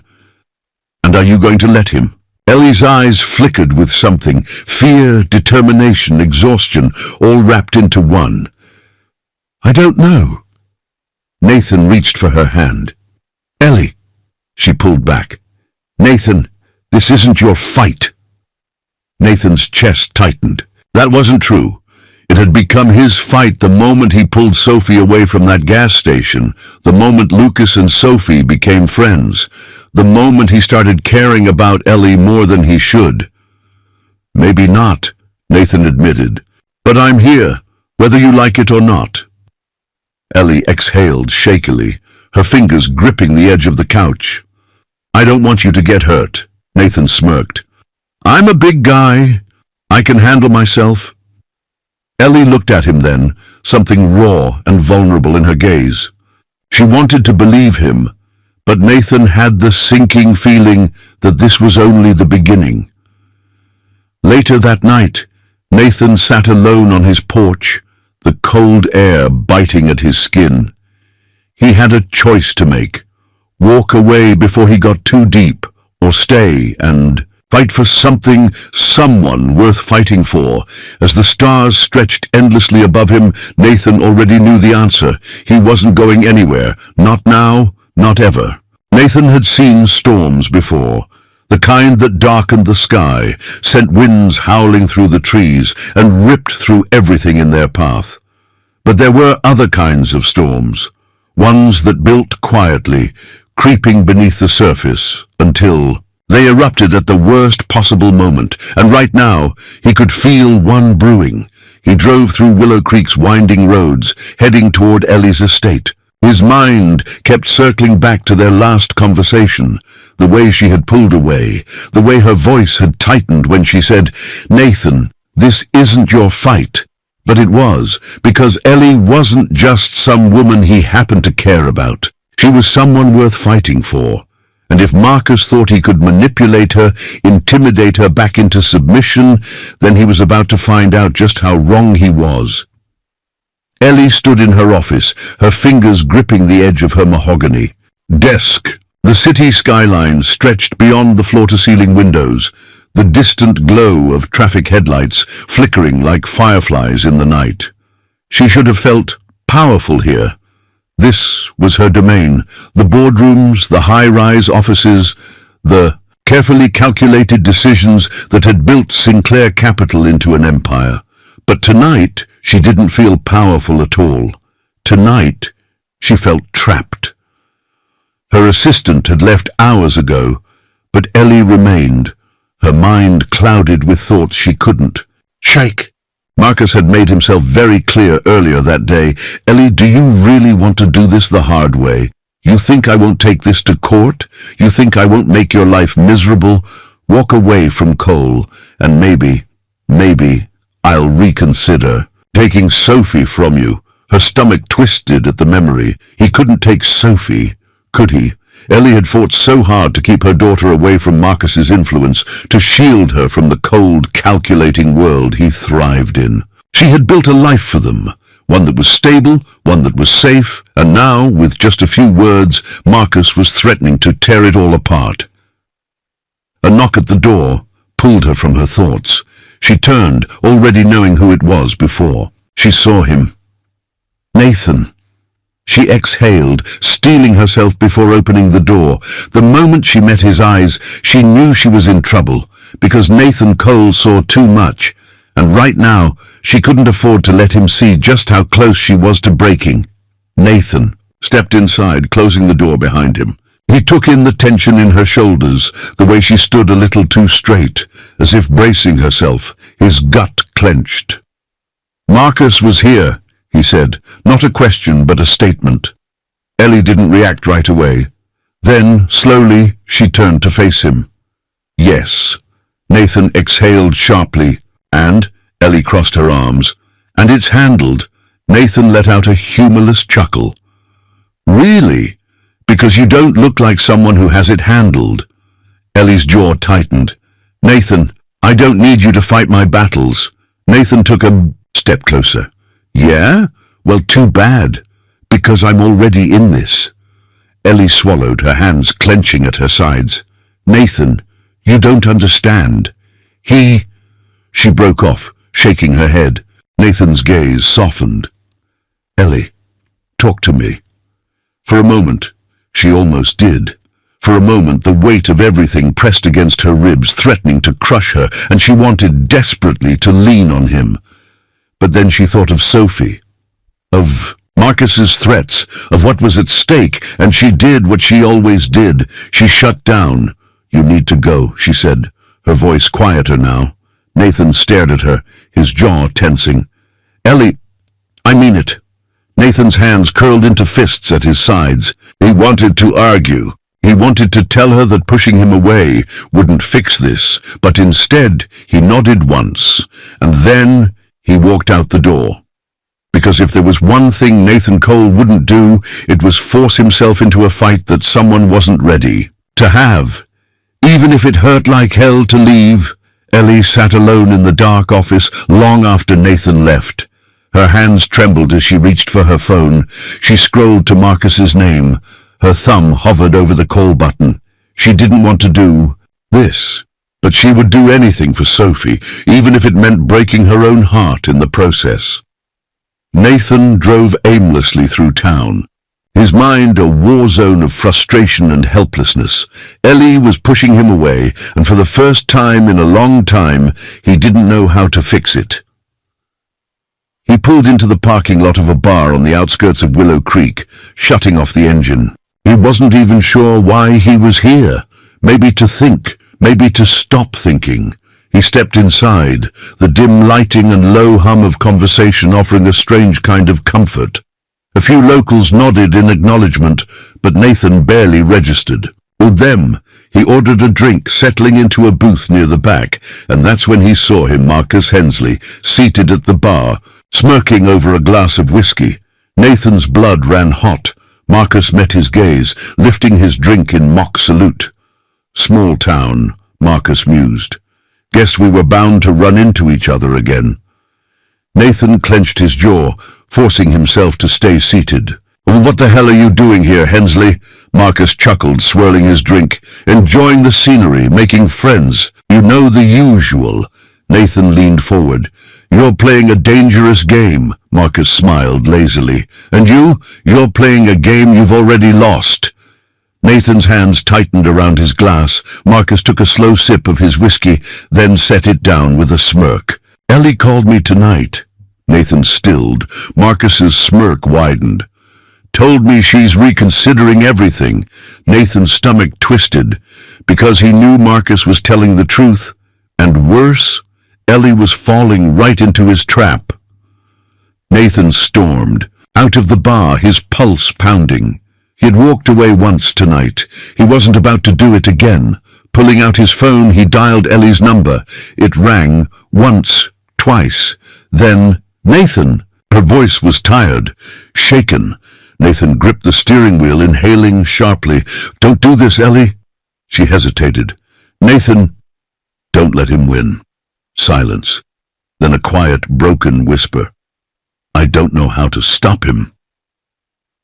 And are you going to let him? Ellie's eyes flickered with something, fear, determination, exhaustion, all wrapped into one. I don't know. Nathan reached for her hand. Ellie, she pulled back. Nathan, this isn't your fight. Nathan's chest tightened. That wasn't true. It had become his fight the moment he pulled Sophie away from that gas station, the moment Lucas and Sophie became friends, the moment he started caring about Ellie more than he should. Maybe not, Nathan admitted, but I'm here, whether you like it or not. Ellie exhaled shakily, her fingers gripping the edge of the couch. I don't want you to get hurt, Nathan smirked. I'm a big guy. I can handle myself. Ellie looked at him then, something raw and vulnerable in her gaze. She wanted to believe him, but Nathan had the sinking feeling that this was only the beginning. Later that night, Nathan sat alone on his porch, the cold air biting at his skin. He had a choice to make. Walk away before he got too deep, or stay and Fight for something, someone worth fighting for. As the stars stretched endlessly above him, Nathan already knew the answer. He wasn't going anywhere. Not now, not ever. Nathan had seen storms before. The kind that darkened the sky, sent winds howling through the trees, and ripped through everything in their path. But there were other kinds of storms. Ones that built quietly, creeping beneath the surface, until they erupted at the worst possible moment, and right now he could feel one brewing. He drove through Willow Creek's winding roads, heading toward Ellie's estate. His mind kept circling back to their last conversation, the way she had pulled away, the way her voice had tightened when she said, "Nathan, this isn't your fight." But it was, because Ellie wasn't just some woman he happened to care about. She was someone worth fighting for. And if Marcus thought he could manipulate her, intimidate her back into submission, then he was about to find out just how wrong he was. Ellie stood in her office, her fingers gripping the edge of her mahogany desk. The city skyline stretched beyond the floor-to-ceiling windows, the distant glow of traffic headlights flickering like fireflies in the night. She should have felt powerful here. This was her domain, the boardrooms, the high-rise offices, the carefully calculated decisions that had built Sinclair Capital into an empire. But tonight, she didn't feel powerful at all. Tonight, she felt trapped. Her assistant had left hours ago, but Ellie remained, her mind clouded with thoughts she couldn't shake. Marcus had made himself very clear earlier that day. "Ellie, do you really want to do this the hard way? You think I won't take this to court? You think I won't make your life miserable? Walk away from Cole, and maybe I'll reconsider taking Sophie from you." Her stomach twisted at the memory. He couldn't take Sophie, could he? Ellie had fought so hard to keep her daughter away from Marcus's influence, to shield her from the cold, calculating world he thrived in. She had built a life for them, one that was stable, one that was safe, and now, with just a few words, Marcus was threatening to tear it all apart. A knock at the door pulled her from her thoughts. She turned, already knowing who it was before. She saw him. Nathan. She exhaled, steeling herself before opening the door. The moment she met his eyes, she knew she was in trouble, because Nathan Cole saw too much, and right now she couldn't afford to let him see just how close she was to breaking. Nathan stepped inside, closing the door behind him. He took in the tension in her shoulders, the way she stood a little too straight, as if bracing herself, his gut clenched. "Marcus was here," he said, not a question but a statement. Ellie didn't react right away. Then, slowly, she turned to face him. "Yes." Nathan exhaled sharply, and Ellie crossed her arms. "And it's handled." Nathan let out a humorless chuckle. "Really? Because you don't look like someone who has it handled." Ellie's jaw tightened. "Nathan, I don't need you to fight my battles." Nathan took a step closer. "Yeah? Well, too bad, because I'm already in this." Ellie swallowed, her hands clenching at her sides. "Nathan, you don't understand. She broke off, shaking her head. Nathan's gaze softened. "Ellie, talk to me." For a moment, she almost did. For a moment, the weight of everything pressed against her ribs, threatening to crush her, and she wanted desperately to lean on him. But then she thought of Sophie, of Marcus's threats, of what was at stake, and she did what she always did. She shut down. "You need to go," she said, her voice quieter now. Nathan stared at her, his jaw tensing. "Ellie, I mean it." Nathan's hands curled into fists at his sides. He wanted to argue. He wanted to tell her that pushing him away wouldn't fix this, but instead he nodded once, and then he walked out the door. Because if there was one thing Nathan Cole wouldn't do, it was force himself into a fight that someone wasn't ready to have. Even if it hurt like hell to leave, Ellie sat alone in the dark office long after Nathan left. Her hands trembled as she reached for her phone. She scrolled to Marcus's name. Her thumb hovered over the call button. She didn't want to do this. But she would do anything for Sophie, even if it meant breaking her own heart in the process. Nathan drove aimlessly through town, his mind a war zone of frustration and helplessness. Ellie was pushing him away, and for the first time in a long time, he didn't know how to fix it. He pulled into the parking lot of a bar on the outskirts of Willow Creek, shutting off the engine. He wasn't even sure why he was here. Maybe to think, maybe to stop thinking. He stepped inside, the dim lighting and low hum of conversation offering a strange kind of comfort. A few locals nodded in acknowledgement, but Nathan barely registered. With them, he ordered a drink, settling into a booth near the back, and that's when he saw him, Marcus Hensley, seated at the bar, smirking over a glass of whiskey. Nathan's blood ran hot. Marcus met his gaze, lifting his drink in mock salute. Small town, Marcus mused. Guess we were bound to run into each other again. Nathan clenched his jaw, forcing himself to stay seated. What the hell are you doing here, Hensley? Marcus chuckled, swirling his drink. Enjoying the scenery, making friends. You know the usual. Nathan leaned forward. You're playing a dangerous game, Marcus smiled lazily. And you're playing a game you've already lost. Nathan's hands tightened around his glass. Marcus took a slow sip of his whiskey, then set it down with a smirk. Ellie called me tonight. Nathan stilled. Marcus's smirk widened. Told me she's reconsidering everything. Nathan's stomach twisted, because he knew Marcus was telling the truth. And worse, Ellie was falling right into his trap. Nathan stormed, out of the bar, his pulse pounding. He had walked away once tonight. He wasn't about to do it again. Pulling out his phone, he dialed Ellie's number. It rang once, twice. Then, Nathan! Her voice was tired, shaken. Nathan gripped the steering wheel, inhaling sharply. Don't do this, Ellie. She hesitated. Nathan, don't let him win. Silence. Then a quiet, broken whisper. I don't know how to stop him.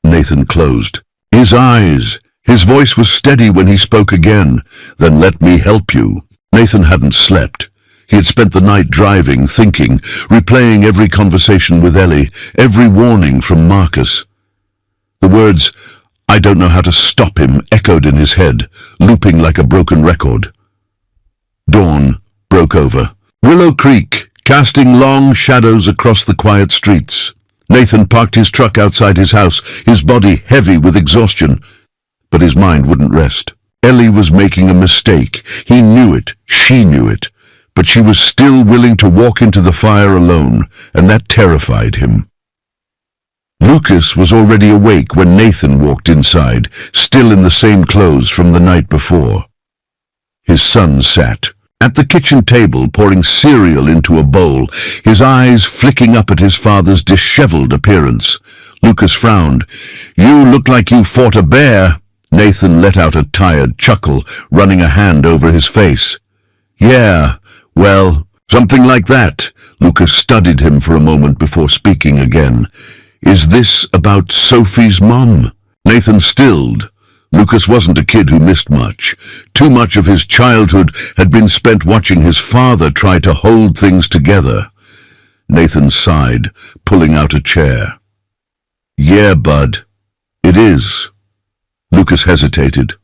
Nathan closed. His eyes. His voice was steady when he spoke again. Then let me help you. Nathan hadn't slept. He had spent the night driving, thinking, replaying every conversation with Ellie, every warning from Marcus. The words, I don't know how to stop him, echoed in his head, looping like a broken record. Dawn broke over. Willow Creek, casting long shadows across the quiet streets. Nathan parked his truck outside his house, his body heavy with exhaustion, but his mind wouldn't rest. Ellie was making a mistake. He knew it. She knew it. But she was still willing to walk into the fire alone, and that terrified him. Lucas was already awake when Nathan walked inside, still in the same clothes from the night before. His son sat at the kitchen table, pouring cereal into a bowl, his eyes flicking up at his father's disheveled appearance. Lucas frowned. You look like you fought a bear. Nathan let out a tired chuckle, running a hand over his face. Yeah, well, something like that. Lucas studied him for a moment before speaking again. Is this about Sophie's mom? Nathan stilled. Lucas wasn't a kid who missed much. Too much of his childhood had been spent watching his father try to hold things together. Nathan sighed, pulling out a chair. Yeah, bud, it is. Lucas hesitated.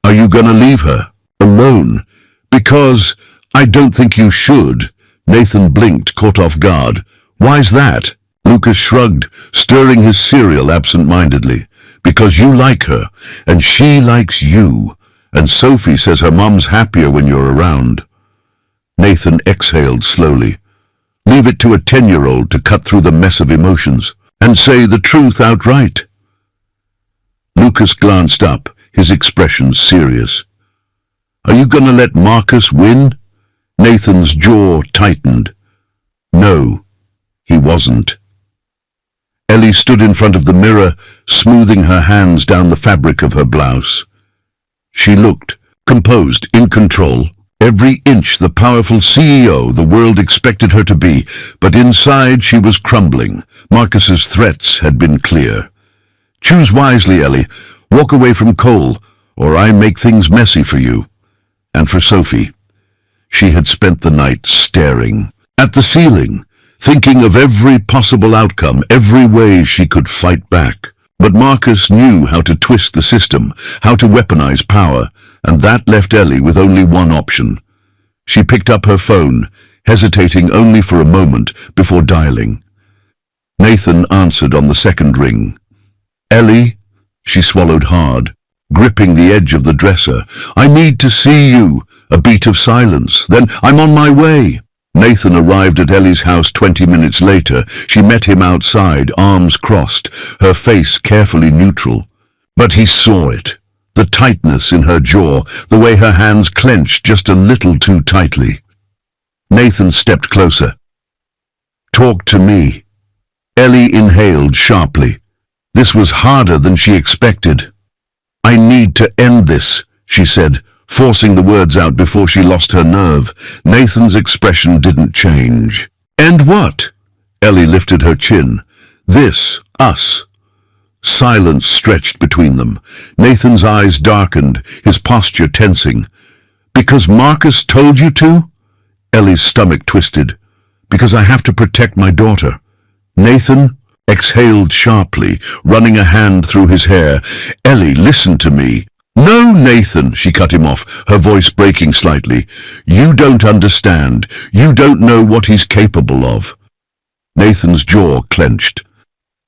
Are you gonna leave her? Alone? Because I don't think you should. Nathan blinked, caught off guard. Why's that? Lucas shrugged, stirring his cereal absent-mindedly. Because you like her, and she likes you, and Sophie says her mom's happier when you're around. Nathan exhaled slowly. Leave it to a 10-year-old to cut through the mess of emotions, and say the truth outright. Lucas glanced up, his expression serious. Are you gonna let Marcus win? Nathan's jaw tightened. No, he wasn't. Ellie stood in front of the mirror, smoothing her hands down the fabric of her blouse. She looked, composed, in control, every inch the powerful CEO the world expected her to be, but inside she was crumbling. Marcus's threats had been clear. Choose wisely, Ellie. Walk away from Cole, or I make things messy for you. And for Sophie. She had spent the night staring at the ceiling, thinking of every possible outcome, every way she could fight back. But Marcus knew how to twist the system, how to weaponize power, and that left Ellie with only one option. She picked up her phone, hesitating only for a moment before dialing. Nathan answered on the second ring. "Ellie?" She swallowed hard, gripping the edge of the dresser. "I need to see you." A beat of silence. Then, "I'm on my way." Nathan arrived at Ellie's house 20 minutes later. She met him outside, arms crossed, her face carefully neutral. But he saw it. The tightness in her jaw, the way her hands clenched just a little too tightly. Nathan stepped closer. "Talk to me." Ellie inhaled sharply. This was harder than she expected. "I need to end this," she said, forcing the words out before she lost her nerve. Nathan's expression didn't change. "And what?" Ellie lifted her chin. "This, us." Silence stretched between them. Nathan's eyes darkened, his posture tensing. "Because Marcus told you to?" Ellie's stomach twisted. "Because I have to protect my daughter." Nathan exhaled sharply, running a hand through his hair. "Ellie, listen to me." "No, Nathan," she cut him off, her voice breaking slightly. "You don't understand. You don't know what he's capable of." Nathan's jaw clenched.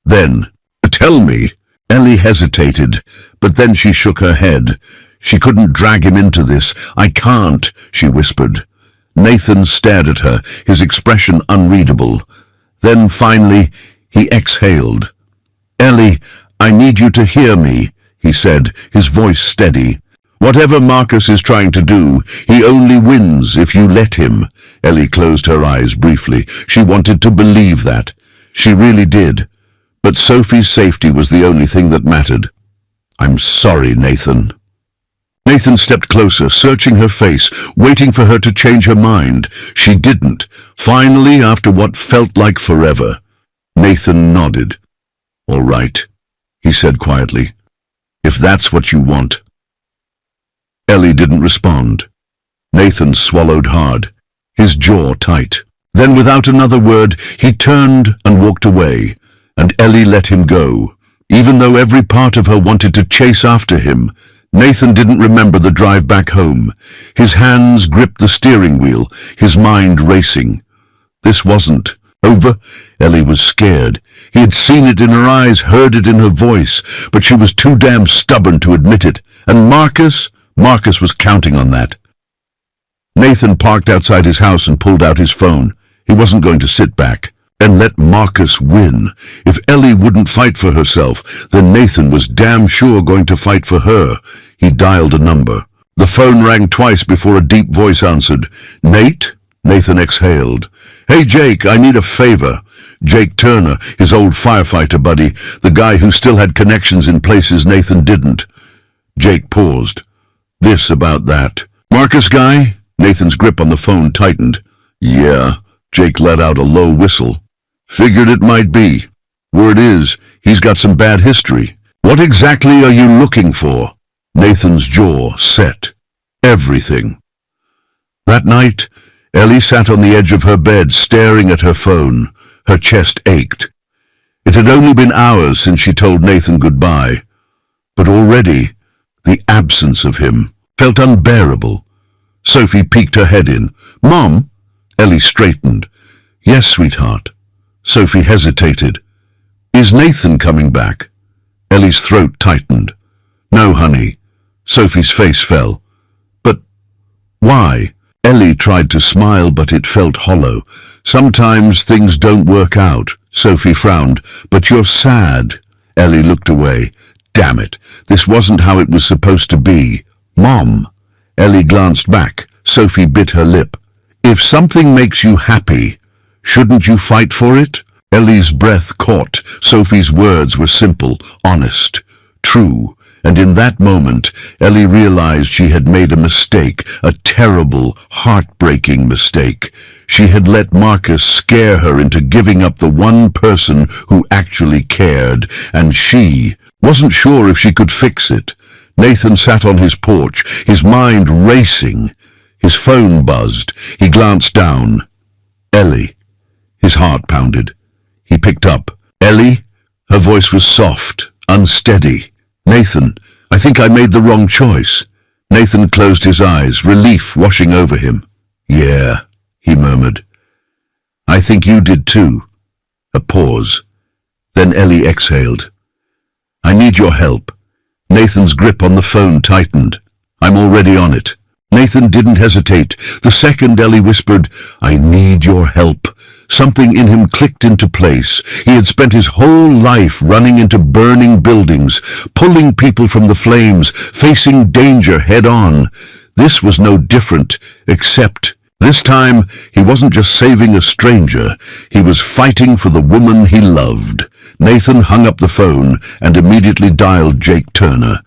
"Then, tell me." Ellie hesitated, but then she shook her head. She couldn't drag him into this. "I can't," she whispered. Nathan stared at her, his expression unreadable. Then finally, he exhaled. "Ellie, I need you to hear me," he said, his voice steady. "Whatever Marcus is trying to do, he only wins if you let him." Ellie closed her eyes briefly. She wanted to believe that. She really did. But Sophie's safety was the only thing that mattered. "I'm sorry, Nathan." Nathan stepped closer, searching her face, waiting for her to change her mind. She didn't. Finally, after what felt like forever, Nathan nodded. "All right," he said quietly. "If that's what you want." Ellie didn't respond. Nathan swallowed hard, his jaw tight. Then, without another word, he turned and walked away, and Ellie let him go. Even though every part of her wanted to chase after him, Nathan didn't remember the drive back home. His hands gripped the steering wheel, his mind racing. This wasn't over. Ellie was scared. He had seen it in her eyes, heard it in her voice, but she was too damn stubborn to admit it. And Marcus was counting on that. Nathan parked outside his house and pulled out his phone. He wasn't going to sit back and let Marcus win. If Ellie wouldn't fight for herself, then Nathan was damn sure going to fight for her. He dialed a number. The phone rang twice before a deep voice answered. "Nate?" Nathan exhaled. "Hey, Jake, I need a favor." Jake Turner, his old firefighter buddy, the guy who still had connections in places Nathan didn't. Jake paused. "This about that." "Marcus guy?" Nathan's grip on the phone tightened. "Yeah." Jake let out a low whistle. "Figured it might be. Word is, he's got some bad history." "What exactly are you looking for?" Nathan's jaw set. "Everything." That night, Ellie sat on the edge of her bed, staring at her phone. Her chest ached. It had only been hours since she told Nathan goodbye, but already the absence of him felt unbearable. Sophie peeked her head in. "Mom?" Ellie straightened. "Yes, sweetheart." Sophie hesitated. "Is Nathan coming back?" Ellie's throat tightened. "No, honey." Sophie's face fell. "But why?" Ellie tried to smile, but it felt hollow. "Sometimes things don't work out." Sophie frowned. "But you're sad." Ellie looked away. "Damn it, this wasn't how it was supposed to be." "Mom." Ellie glanced back. Sophie bit her lip. "If something makes you happy, shouldn't you fight for it?" Ellie's breath caught. Sophie's words were simple, honest, true. And in that moment, Ellie realized she had made a mistake, a terrible, heartbreaking mistake. She had let Marcus scare her into giving up the one person who actually cared, and she wasn't sure if she could fix it. Nathan sat on his porch, his mind racing. His phone buzzed. He glanced down. Ellie. His heart pounded. He picked up. Ellie? Her voice was soft, unsteady. Nathan, I think I made the wrong choice. Nathan closed his eyes, relief washing over him. Yeah, he murmured. I think you did too. A pause. Then Ellie exhaled. I need your help. Nathan's grip on the phone tightened. I'm already on it. Nathan didn't hesitate. The second Ellie whispered, I need your help. Something in him clicked into place. He had spent his whole life running into burning buildings, pulling people from the flames, facing danger head on. This was no different, except this time he wasn't just saving a stranger. He was fighting for the woman he loved. Nathan hung up the phone and immediately dialed Jake Turner.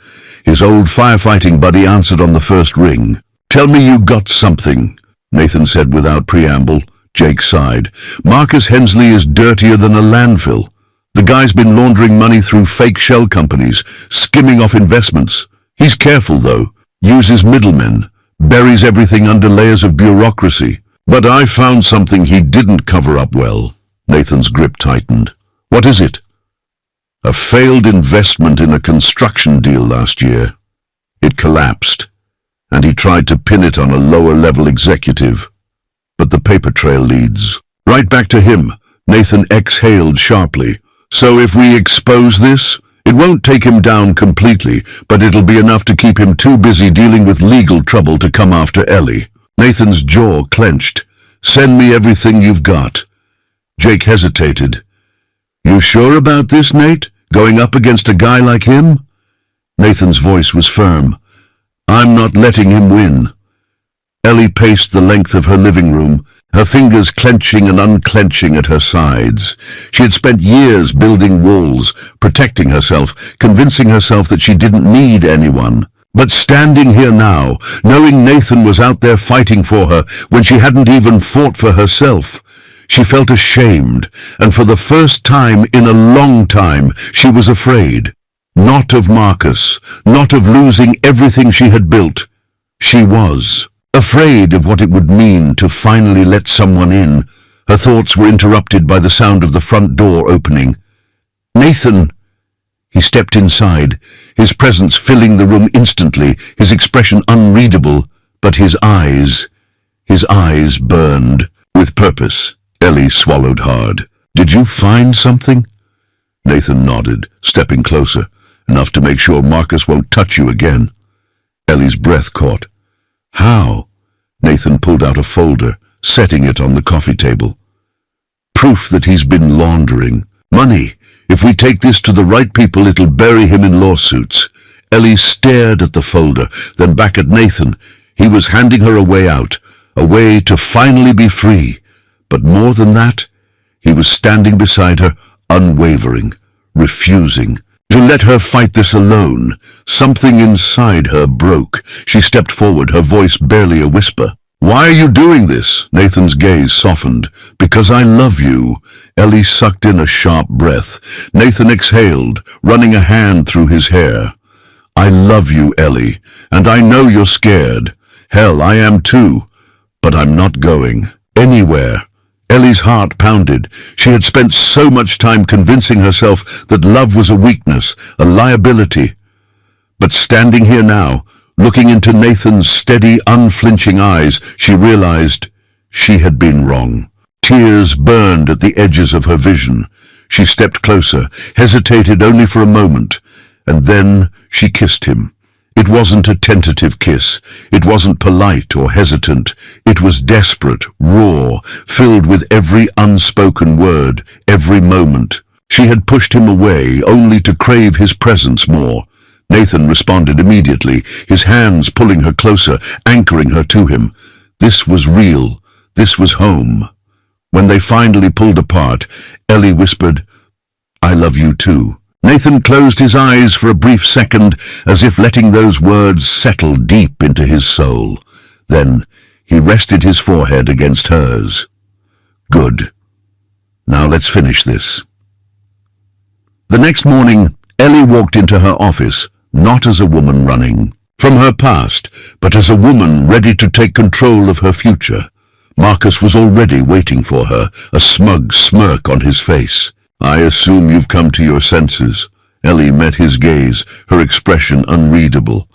His old firefighting buddy answered on the first ring. Tell me you got something, Nathan said without preamble. Jake sighed. Marcus Hensley is dirtier than a landfill. The guy's been laundering money through fake shell companies, skimming off investments. He's careful, though. Uses middlemen. Buries everything under layers of bureaucracy. But I found something he didn't cover up well. Nathan's grip tightened. What is it? A failed investment in a construction deal last year. It collapsed, and he tried to pin it on a lower-level executive. But the paper trail leads right back to him. Nathan exhaled sharply. So if we expose this, it won't take him down completely, but it'll be enough to keep him too busy dealing with legal trouble to come after Ellie. Nathan's jaw clenched. Send me everything you've got. Jake hesitated. You sure about this, Nate? Going up against a guy like him? Nathan's voice was firm. I'm not letting him win. Ellie paced the length of her living room, her fingers clenching and unclenching at her sides. She had spent years building walls, protecting herself, convincing herself that she didn't need anyone. But standing here now, knowing Nathan was out there fighting for her when she hadn't even fought for herself, she felt ashamed, and for the first time in a long time, she was afraid. Not of Marcus, not of losing everything she had built. She was afraid of what it would mean to finally let someone in. Her thoughts were interrupted by the sound of the front door opening. Nathan! He stepped inside, his presence filling the room instantly, his expression unreadable, but his eyes burned with purpose. Ellie swallowed hard. Did you find something? Nathan nodded, stepping closer, enough to make sure Marcus won't touch you again. Ellie's breath caught. How? Nathan pulled out a folder, setting it on the coffee table. Proof that he's been laundering. Money. If we take this to the right people, it'll bury him in lawsuits. Ellie stared at the folder, then back at Nathan. He was handing her a way out, a way to finally be free. But more than that, he was standing beside her, unwavering, refusing to let her fight this alone. Something inside her broke. She stepped forward, her voice barely a whisper. Why are you doing this? Nathan's gaze softened. Because I love you. Ellie sucked in a sharp breath. Nathan exhaled, running a hand through his hair. I love you, Ellie, and I know you're scared. Hell, I am too. But I'm not going anywhere. Ellie's heart pounded. She had spent so much time convincing herself that love was a weakness, a liability. But standing here now, looking into Nathan's steady, unflinching eyes, she realized she had been wrong. Tears burned at the edges of her vision. She stepped closer, hesitated only for a moment, and then she kissed him. It wasn't a tentative kiss. It wasn't polite or hesitant. It was desperate, raw, filled with every unspoken word, every moment. She had pushed him away only to crave his presence more. Nathan responded immediately, his hands pulling her closer, anchoring her to him. This was real. This was home. When they finally pulled apart, Ellie whispered, I love you too. Nathan closed his eyes for a brief second, as if letting those words settle deep into his soul. Then he rested his forehead against hers. Good. Now let's finish this. The next morning, Ellie walked into her office, not as a woman running. from her past, but as a woman ready to take control of her future. Marcus was already waiting for her, a smug smirk on his face. "I assume you've come to your senses." Ellie met his gaze, her expression unreadable.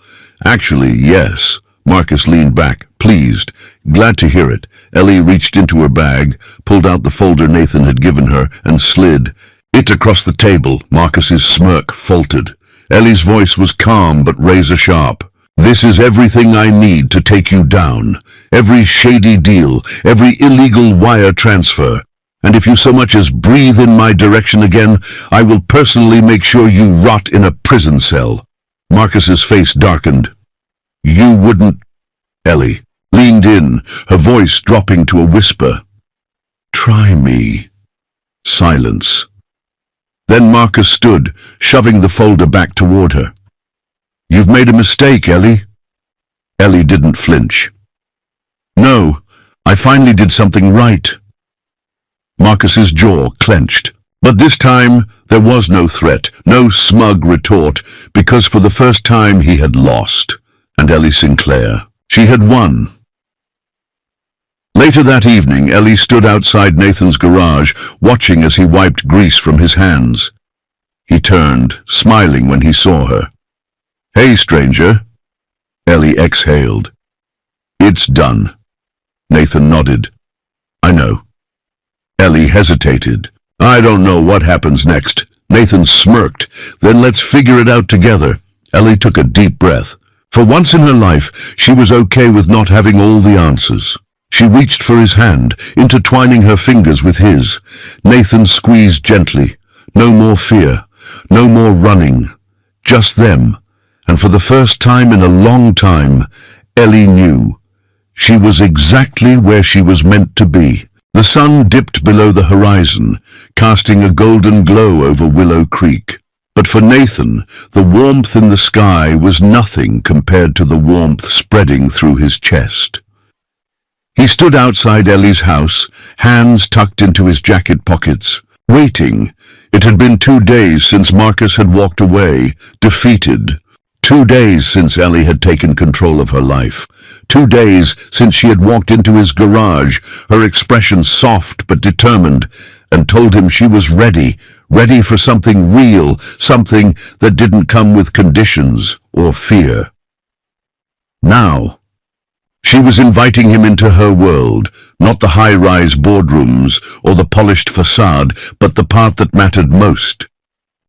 "Actually, yes." Marcus leaned back, pleased. "Glad to hear it." Ellie reached into her bag, pulled out the folder Nathan had given her, and slid it across the table. Marcus's smirk faltered. Ellie's voice was calm but razor-sharp. "This is everything I need to take you down. Every shady deal, every illegal wire transfer. And if you so much as breathe in my direction again, I will personally make sure you rot in a prison cell." Marcus's face darkened. "You wouldn't..." Ellie leaned in, her voice dropping to a whisper. "Try me." Silence. Then Marcus stood, shoving the folder back toward her. "You've made a mistake, Ellie." Ellie didn't flinch. "No, I finally did something right." Marcus's jaw clenched. But this time there was no threat, no smug retort, because for the first time he had lost. And Ellie Sinclair, she had won. Later that evening, Ellie stood outside Nathan's garage, watching as he wiped grease from his hands. He turned, smiling when he saw her. "Hey, stranger." Ellie exhaled. "It's done." Nathan nodded. "I know." Ellie hesitated. "I don't know what happens next." Nathan smirked. "Then let's figure it out together." Ellie took a deep breath. For once in her life, she was okay with not having all the answers. She reached for his hand, intertwining her fingers with his. Nathan squeezed gently. No more fear, no more running. Just them. And for the first time in a long time, Ellie knew. She was exactly where she was meant to be. The sun dipped below the horizon, casting a golden glow over Willow Creek. But for Nathan, the warmth in the sky was nothing compared to the warmth spreading through his chest. He stood outside Ellie's house, hands tucked into his jacket pockets, waiting. It had been 2 days since Marcus had walked away, defeated. 2 days since Ellie had taken control of her life. 2 days since she had walked into his garage, her expression soft but determined, and told him she was ready for something real, something that didn't come with conditions or fear. Now, she was inviting him into her world, not the high-rise boardrooms or the polished facade, but the part that mattered most.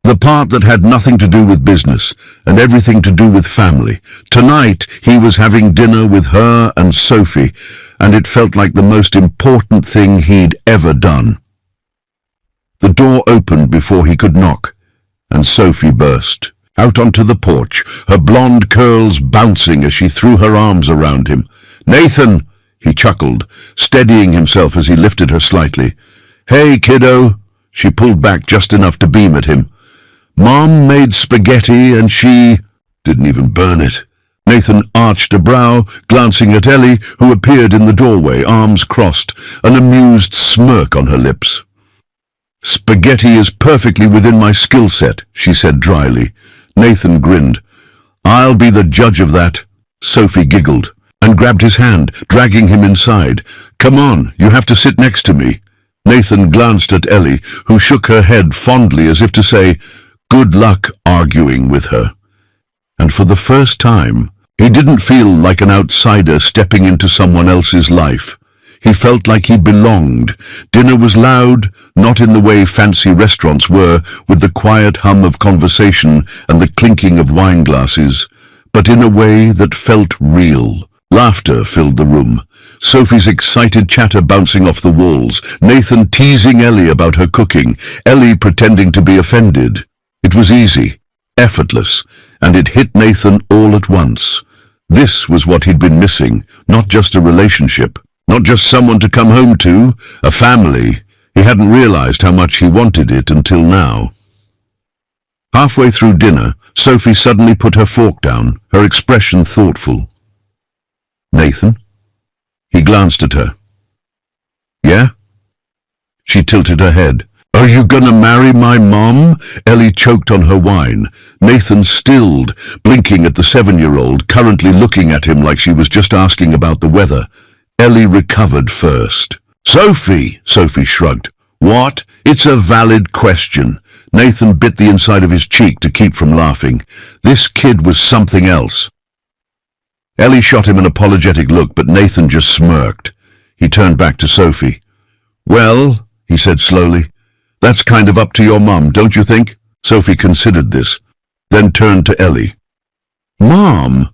The part that had nothing to do with business and everything to do with family. Tonight, he was having dinner with her and Sophie, and it felt like the most important thing he'd ever done. The door opened before he could knock, and Sophie burst out onto the porch, her blonde curls bouncing as she threw her arms around him. "Nathan!" he chuckled, steadying himself as he lifted her slightly. "Hey, kiddo!" She pulled back just enough to beam at him. "Mom made spaghetti and she..." "Didn't even burn it." Nathan arched a brow, glancing at Ellie, who appeared in the doorway, arms crossed, an amused smirk on her lips. "Spaghetti is perfectly within my skill set," she said dryly. Nathan grinned. "I'll be the judge of that." Sophie giggled and grabbed his hand, dragging him inside. "Come on, you have to sit next to me." Nathan glanced at Ellie, who shook her head fondly as if to say, "Good luck arguing with her." And for the first time, he didn't feel like an outsider stepping into someone else's life. He felt like he belonged. Dinner was loud, not in the way fancy restaurants were, with the quiet hum of conversation and the clinking of wine glasses, but in a way that felt real. Laughter filled the room. Sophie's excited chatter bouncing off the walls, Nathan teasing Ellie about her cooking, Ellie pretending to be offended. It was easy, effortless, and it hit Nathan all at once. This was what he'd been missing, not just a relationship, not just someone to come home to, a family. He hadn't realized how much he wanted it until now. Halfway through dinner, Sophie suddenly put her fork down, her expression thoughtful. "Nathan?" He glanced at her. "Yeah?" She tilted her head. Are you gonna marry my mom? Ellie choked on her wine. Nathan stilled, blinking at the 7-year-old, currently looking at him like she was just asking about the weather. Ellie recovered first. Sophie shrugged. What? It's a valid question. Nathan bit the inside of his cheek to keep from laughing. This kid was something else. Ellie shot him an apologetic look, but Nathan just smirked. He turned back to Sophie. Well, he said slowly, that's kind of up to your mum, don't you think? Sophie considered this, then turned to Ellie. Mom?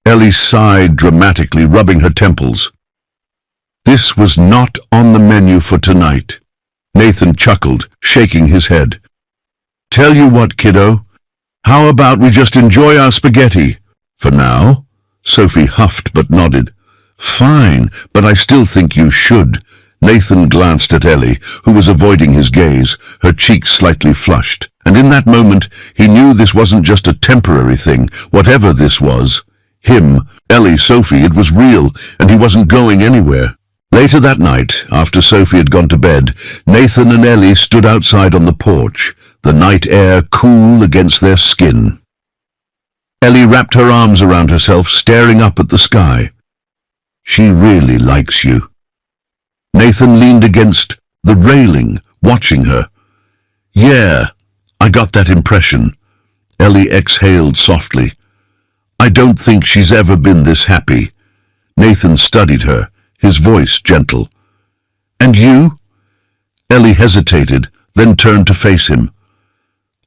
Ellie sighed dramatically, rubbing her temples. This was not on the menu for tonight. Nathan chuckled, shaking his head. Tell you what, kiddo, how about we just enjoy our spaghetti? For now? Sophie huffed but nodded. Fine, but I still think you should. Nathan glanced at Ellie, who was avoiding his gaze, her cheeks slightly flushed. And in that moment, he knew this wasn't just a temporary thing, whatever this was. Him, Ellie, Sophie, it was real, and he wasn't going anywhere. Later that night, after Sophie had gone to bed, Nathan and Ellie stood outside on the porch, the night air cool against their skin. Ellie wrapped her arms around herself, staring up at the sky. She really likes you. Nathan leaned against the railing, watching her. Yeah, I got that impression. Ellie exhaled softly. I don't think she's ever been this happy. Nathan studied her, his voice gentle. And you? Ellie hesitated, then turned to face him.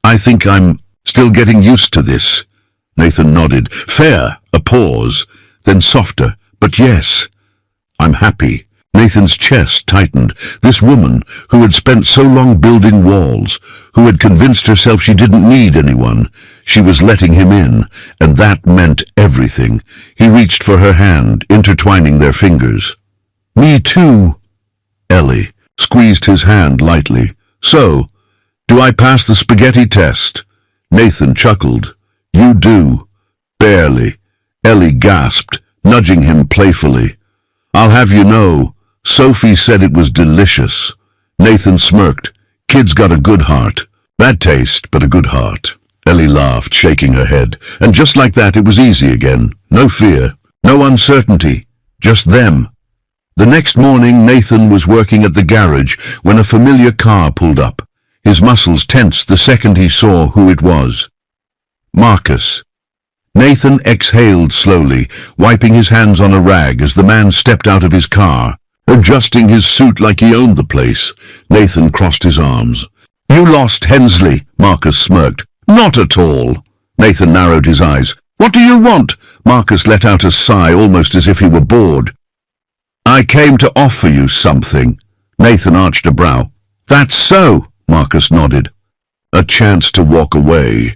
I think I'm still getting used to this. Nathan nodded. Fair, a pause, then softer. But yes, I'm happy. Nathan's chest tightened. This woman, who had spent so long building walls, who had convinced herself she didn't need anyone, she was letting him in, and that meant everything. He reached for her hand, intertwining their fingers. Me too. Ellie squeezed his hand lightly. So, do I pass the spaghetti test? Nathan chuckled. You do. Barely. Ellie gasped, nudging him playfully. I'll have you know, Sophie said it was delicious. Nathan smirked. Kid's got a good heart. Bad taste, but a good heart. Ellie laughed, shaking her head. And just like that, it was easy again. No fear, no uncertainty, just them. The next morning, Nathan was working at the garage when a familiar car pulled up. His muscles tensed the second he saw who it was. Marcus. Nathan exhaled slowly, wiping his hands on a rag as the man stepped out of his car, adjusting his suit like he owned the place. Nathan crossed his arms. You lost Hensley, Marcus smirked. Not at all. Nathan narrowed his eyes. What do you want? Marcus let out a sigh, almost as if he were bored. I came to offer you something. Nathan arched a brow. That's so, Marcus nodded. A chance to walk away.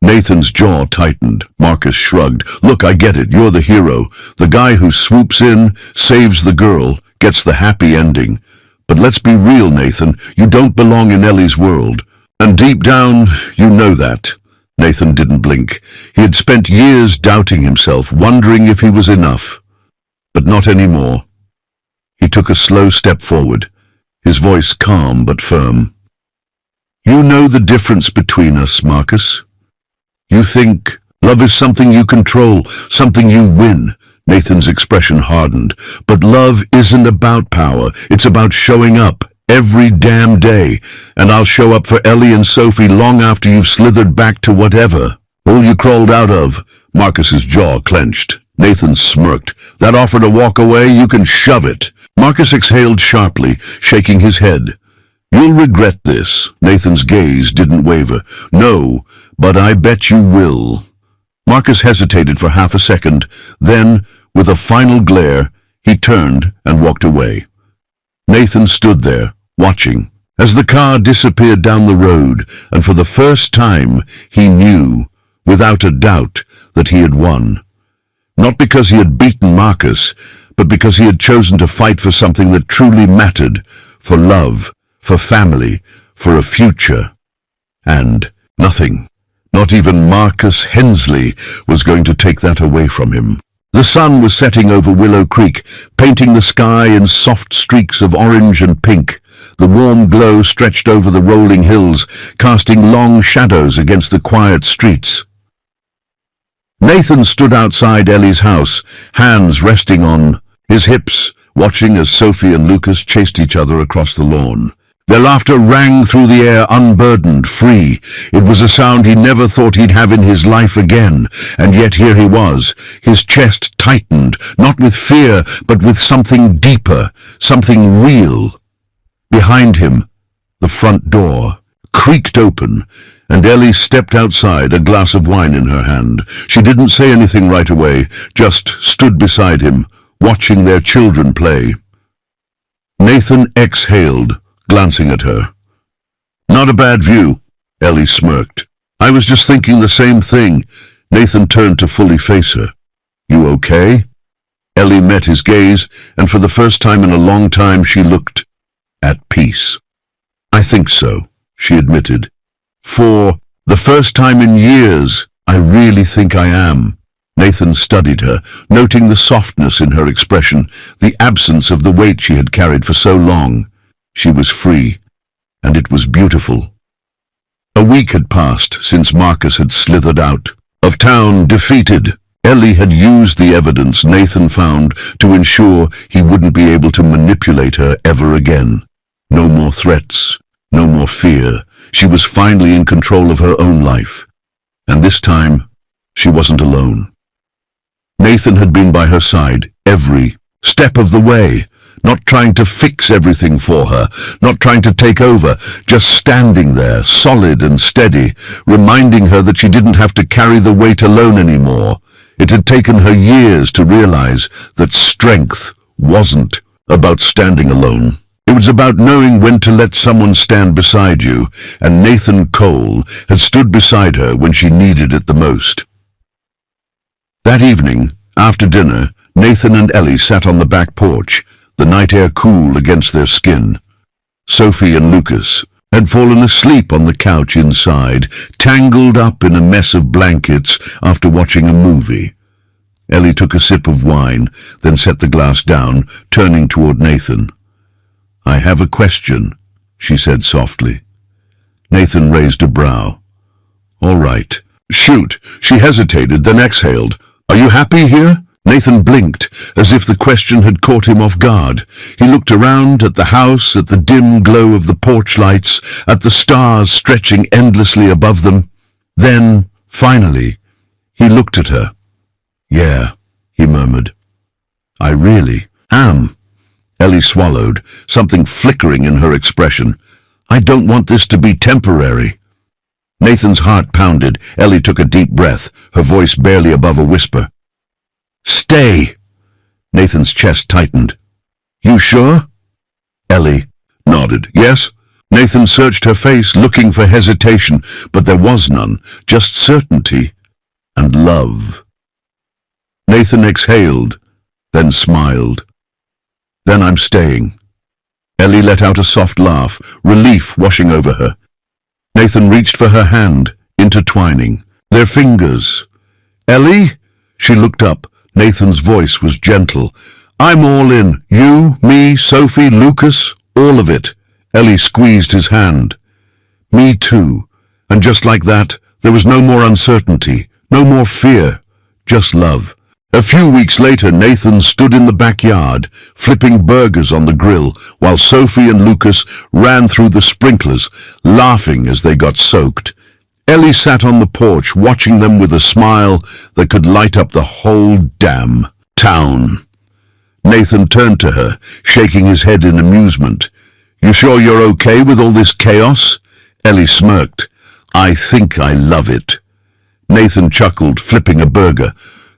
Nathan's jaw tightened. Marcus shrugged. Look, I get it. You're the hero. The guy who swoops in, saves the girl, gets the happy ending. But let's be real, Nathan. You don't belong in Ellie's world. And deep down, you know that. Nathan didn't blink. He had spent years doubting himself, wondering if he was enough. But not anymore. He took a slow step forward, his voice calm but firm. You know the difference between us, Marcus. You think love is something you control, something you win. Nathan's expression hardened. But love isn't about power. It's about showing up every damn day. And I'll show up for Ellie and Sophie long after you've slithered back to whatever. All you crawled out of. Marcus's jaw clenched. Nathan smirked. That offer to walk away, you can shove it. Marcus exhaled sharply, shaking his head. You'll regret this. Nathan's gaze didn't waver. No, but I bet you will. Marcus hesitated for half a second. Then, with a final glare, he turned and walked away. Nathan stood there, watching, as the car disappeared down the road, and for the first time he knew, without a doubt, that he had won. Not because he had beaten Marcus, but because he had chosen to fight for something that truly mattered, for love, for family, for a future. And nothing, not even Marcus Hensley, was going to take that away from him. The sun was setting over Willow Creek, painting the sky in soft streaks of orange and pink. The warm glow stretched over the rolling hills, casting long shadows against the quiet streets. Nathan stood outside Ellie's house, hands resting on his hips, watching as Sophie and Lucas chased each other across the lawn. Their laughter rang through the air, unburdened, free. It was a sound he never thought he'd have in his life again, and yet here he was, his chest tightened, not with fear, but with something deeper, something real. Behind him, the front door creaked open, and Ellie stepped outside, a glass of wine in her hand. She didn't say anything right away, just stood beside him, watching their children play. Nathan exhaled, glancing at her. "Not a bad view," Ellie smirked. "I was just thinking the same thing." Nathan turned to fully face her. "You okay?" Ellie met his gaze, and for the first time in a long time she looked at peace. "I think so," she admitted. "For the first time in years, I really think I am." Nathan studied her, noting the softness in her expression, the absence of the weight she had carried for so long. She was free, and it was beautiful. A week had passed since Marcus had slithered out of town defeated. Ellie had used the evidence Nathan found to ensure he wouldn't be able to manipulate her ever again. No more threats, no more fear. She was finally in control of her own life. And this time, she wasn't alone. Nathan had been by her side every step of the way, not trying to fix everything for her, not trying to take over, just standing there, solid and steady, reminding her that she didn't have to carry the weight alone anymore. It had taken her years to realize that strength wasn't about standing alone. It was about knowing when to let someone stand beside you, and Nathan Cole had stood beside her when she needed it the most. That evening, after dinner, Nathan and Ellie sat on the back porch, the night air cool against their skin. Sophie and Lucas had fallen asleep on the couch inside, tangled up in a mess of blankets after watching a movie. Ellie took a sip of wine, then set the glass down, turning toward Nathan. "I have a question," she said softly. Nathan raised a brow. "All right." "Shoot." She hesitated, then exhaled. "Are you happy here?" Nathan blinked, as if the question had caught him off guard. He looked around at the house, at the dim glow of the porch lights, at the stars stretching endlessly above them. Then, finally, he looked at her. "Yeah," he murmured. "I really am." Ellie swallowed, something flickering in her expression. "I don't want this to be temporary." Nathan's heart pounded. Ellie took a deep breath, her voice barely above a whisper. "Stay." Nathan's chest tightened. "You sure?" Ellie nodded. "Yes." Nathan searched her face, looking for hesitation, but there was none, just certainty and love. Nathan exhaled, then smiled. "Then I'm staying." Ellie let out a soft laugh, relief washing over her. Nathan reached for her hand, intertwining their fingers. "Ellie?" She looked up. Nathan's voice was gentle. "I'm all in. You, me, Sophie, Lucas, all of it." Ellie squeezed his hand. "Me too." And just like that, there was no more uncertainty, no more fear, just love. A few weeks later, Nathan stood in the backyard, flipping burgers on the grill, while Sophie and Lucas ran through the sprinklers, laughing as they got soaked. Ellie sat on the porch, watching them with a smile that could light up the whole damn town. Nathan turned to her, shaking his head in amusement. "You sure you're okay with all this chaos?" Ellie smirked. "I think I love it." Nathan chuckled, flipping a burger.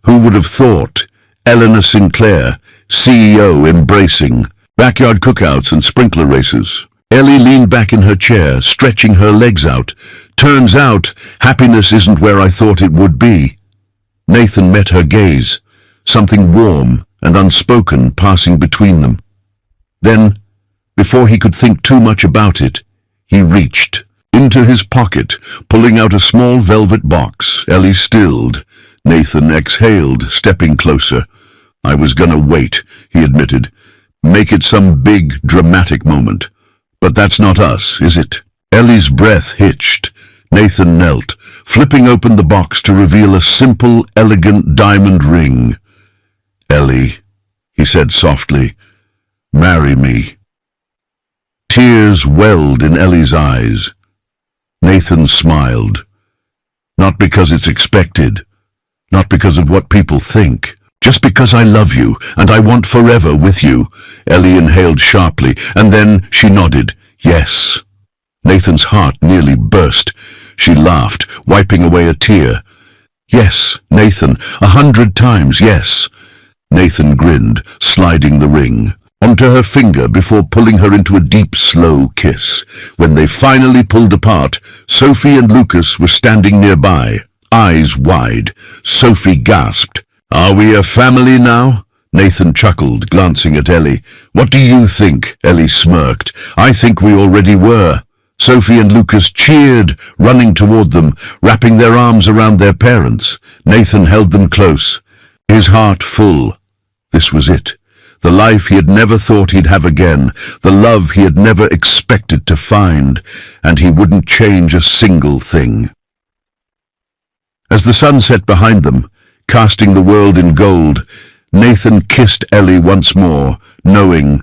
Who would have thought? Eleanor Sinclair, CEO, embracing backyard cookouts and sprinkler races. Ellie leaned back in her chair, stretching her legs out. "Turns out, happiness isn't where I thought it would be." Nathan met her gaze, something warm and unspoken passing between them. Then, before he could think too much about it, he reached into his pocket, pulling out a small velvet box. Ellie stilled. Nathan exhaled, stepping closer. "I was gonna wait," he admitted. "Make it some big, dramatic moment. But that's not us, is it? Ellie's breath hitched. Nathan knelt, flipping open the box to reveal a simple, elegant diamond ring. "Ellie," he said softly, "marry me." Tears welled in Ellie's eyes. Nathan smiled. "Not because it's expected, not because of what people think. Just because I love you, and I want forever with you." Ellie inhaled sharply, and then she nodded. "Yes." Nathan's heart nearly burst. She laughed, wiping away a tear. "Yes, Nathan, 100 times, yes." Nathan grinned, sliding the ring onto her finger before pulling her into a deep, slow kiss. When they finally pulled apart, Sophie and Lucas were standing nearby, eyes wide. Sophie gasped. "Are we a family now?" Nathan chuckled, glancing at Ellie. "What do you think?" Ellie smirked. "I think we already were." Sophie and Lucas cheered, running toward them, wrapping their arms around their parents. Nathan held them close, his heart full. This was it. The life he had never thought he'd have again, the love he had never expected to find, and he wouldn't change a single thing. As the sun set behind them, casting the world in gold, Nathan kissed Ellie once more, knowing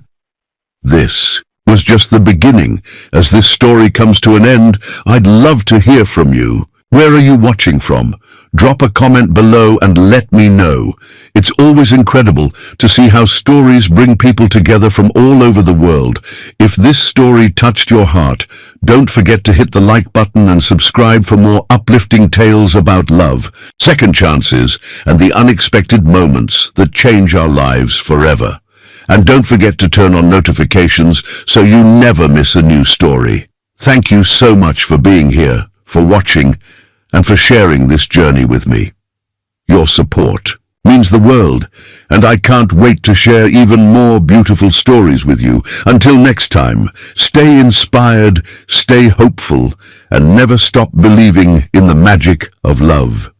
this was just the beginning. As this story comes to an end, I'd love to hear from you. Where are you watching from? Drop a comment below and let me know. It's always incredible to see how stories bring people together from all over the world. If this story touched your heart, don't forget to hit the like button and subscribe for more uplifting tales about love, second chances, and the unexpected moments that change our lives forever. And don't forget to turn on notifications so you never miss a new story. Thank you so much for being here, for watching, and for sharing this journey with me. Your support means the world, and I can't wait to share even more beautiful stories with you. Until next time, stay inspired, stay hopeful, and never stop believing in the magic of love.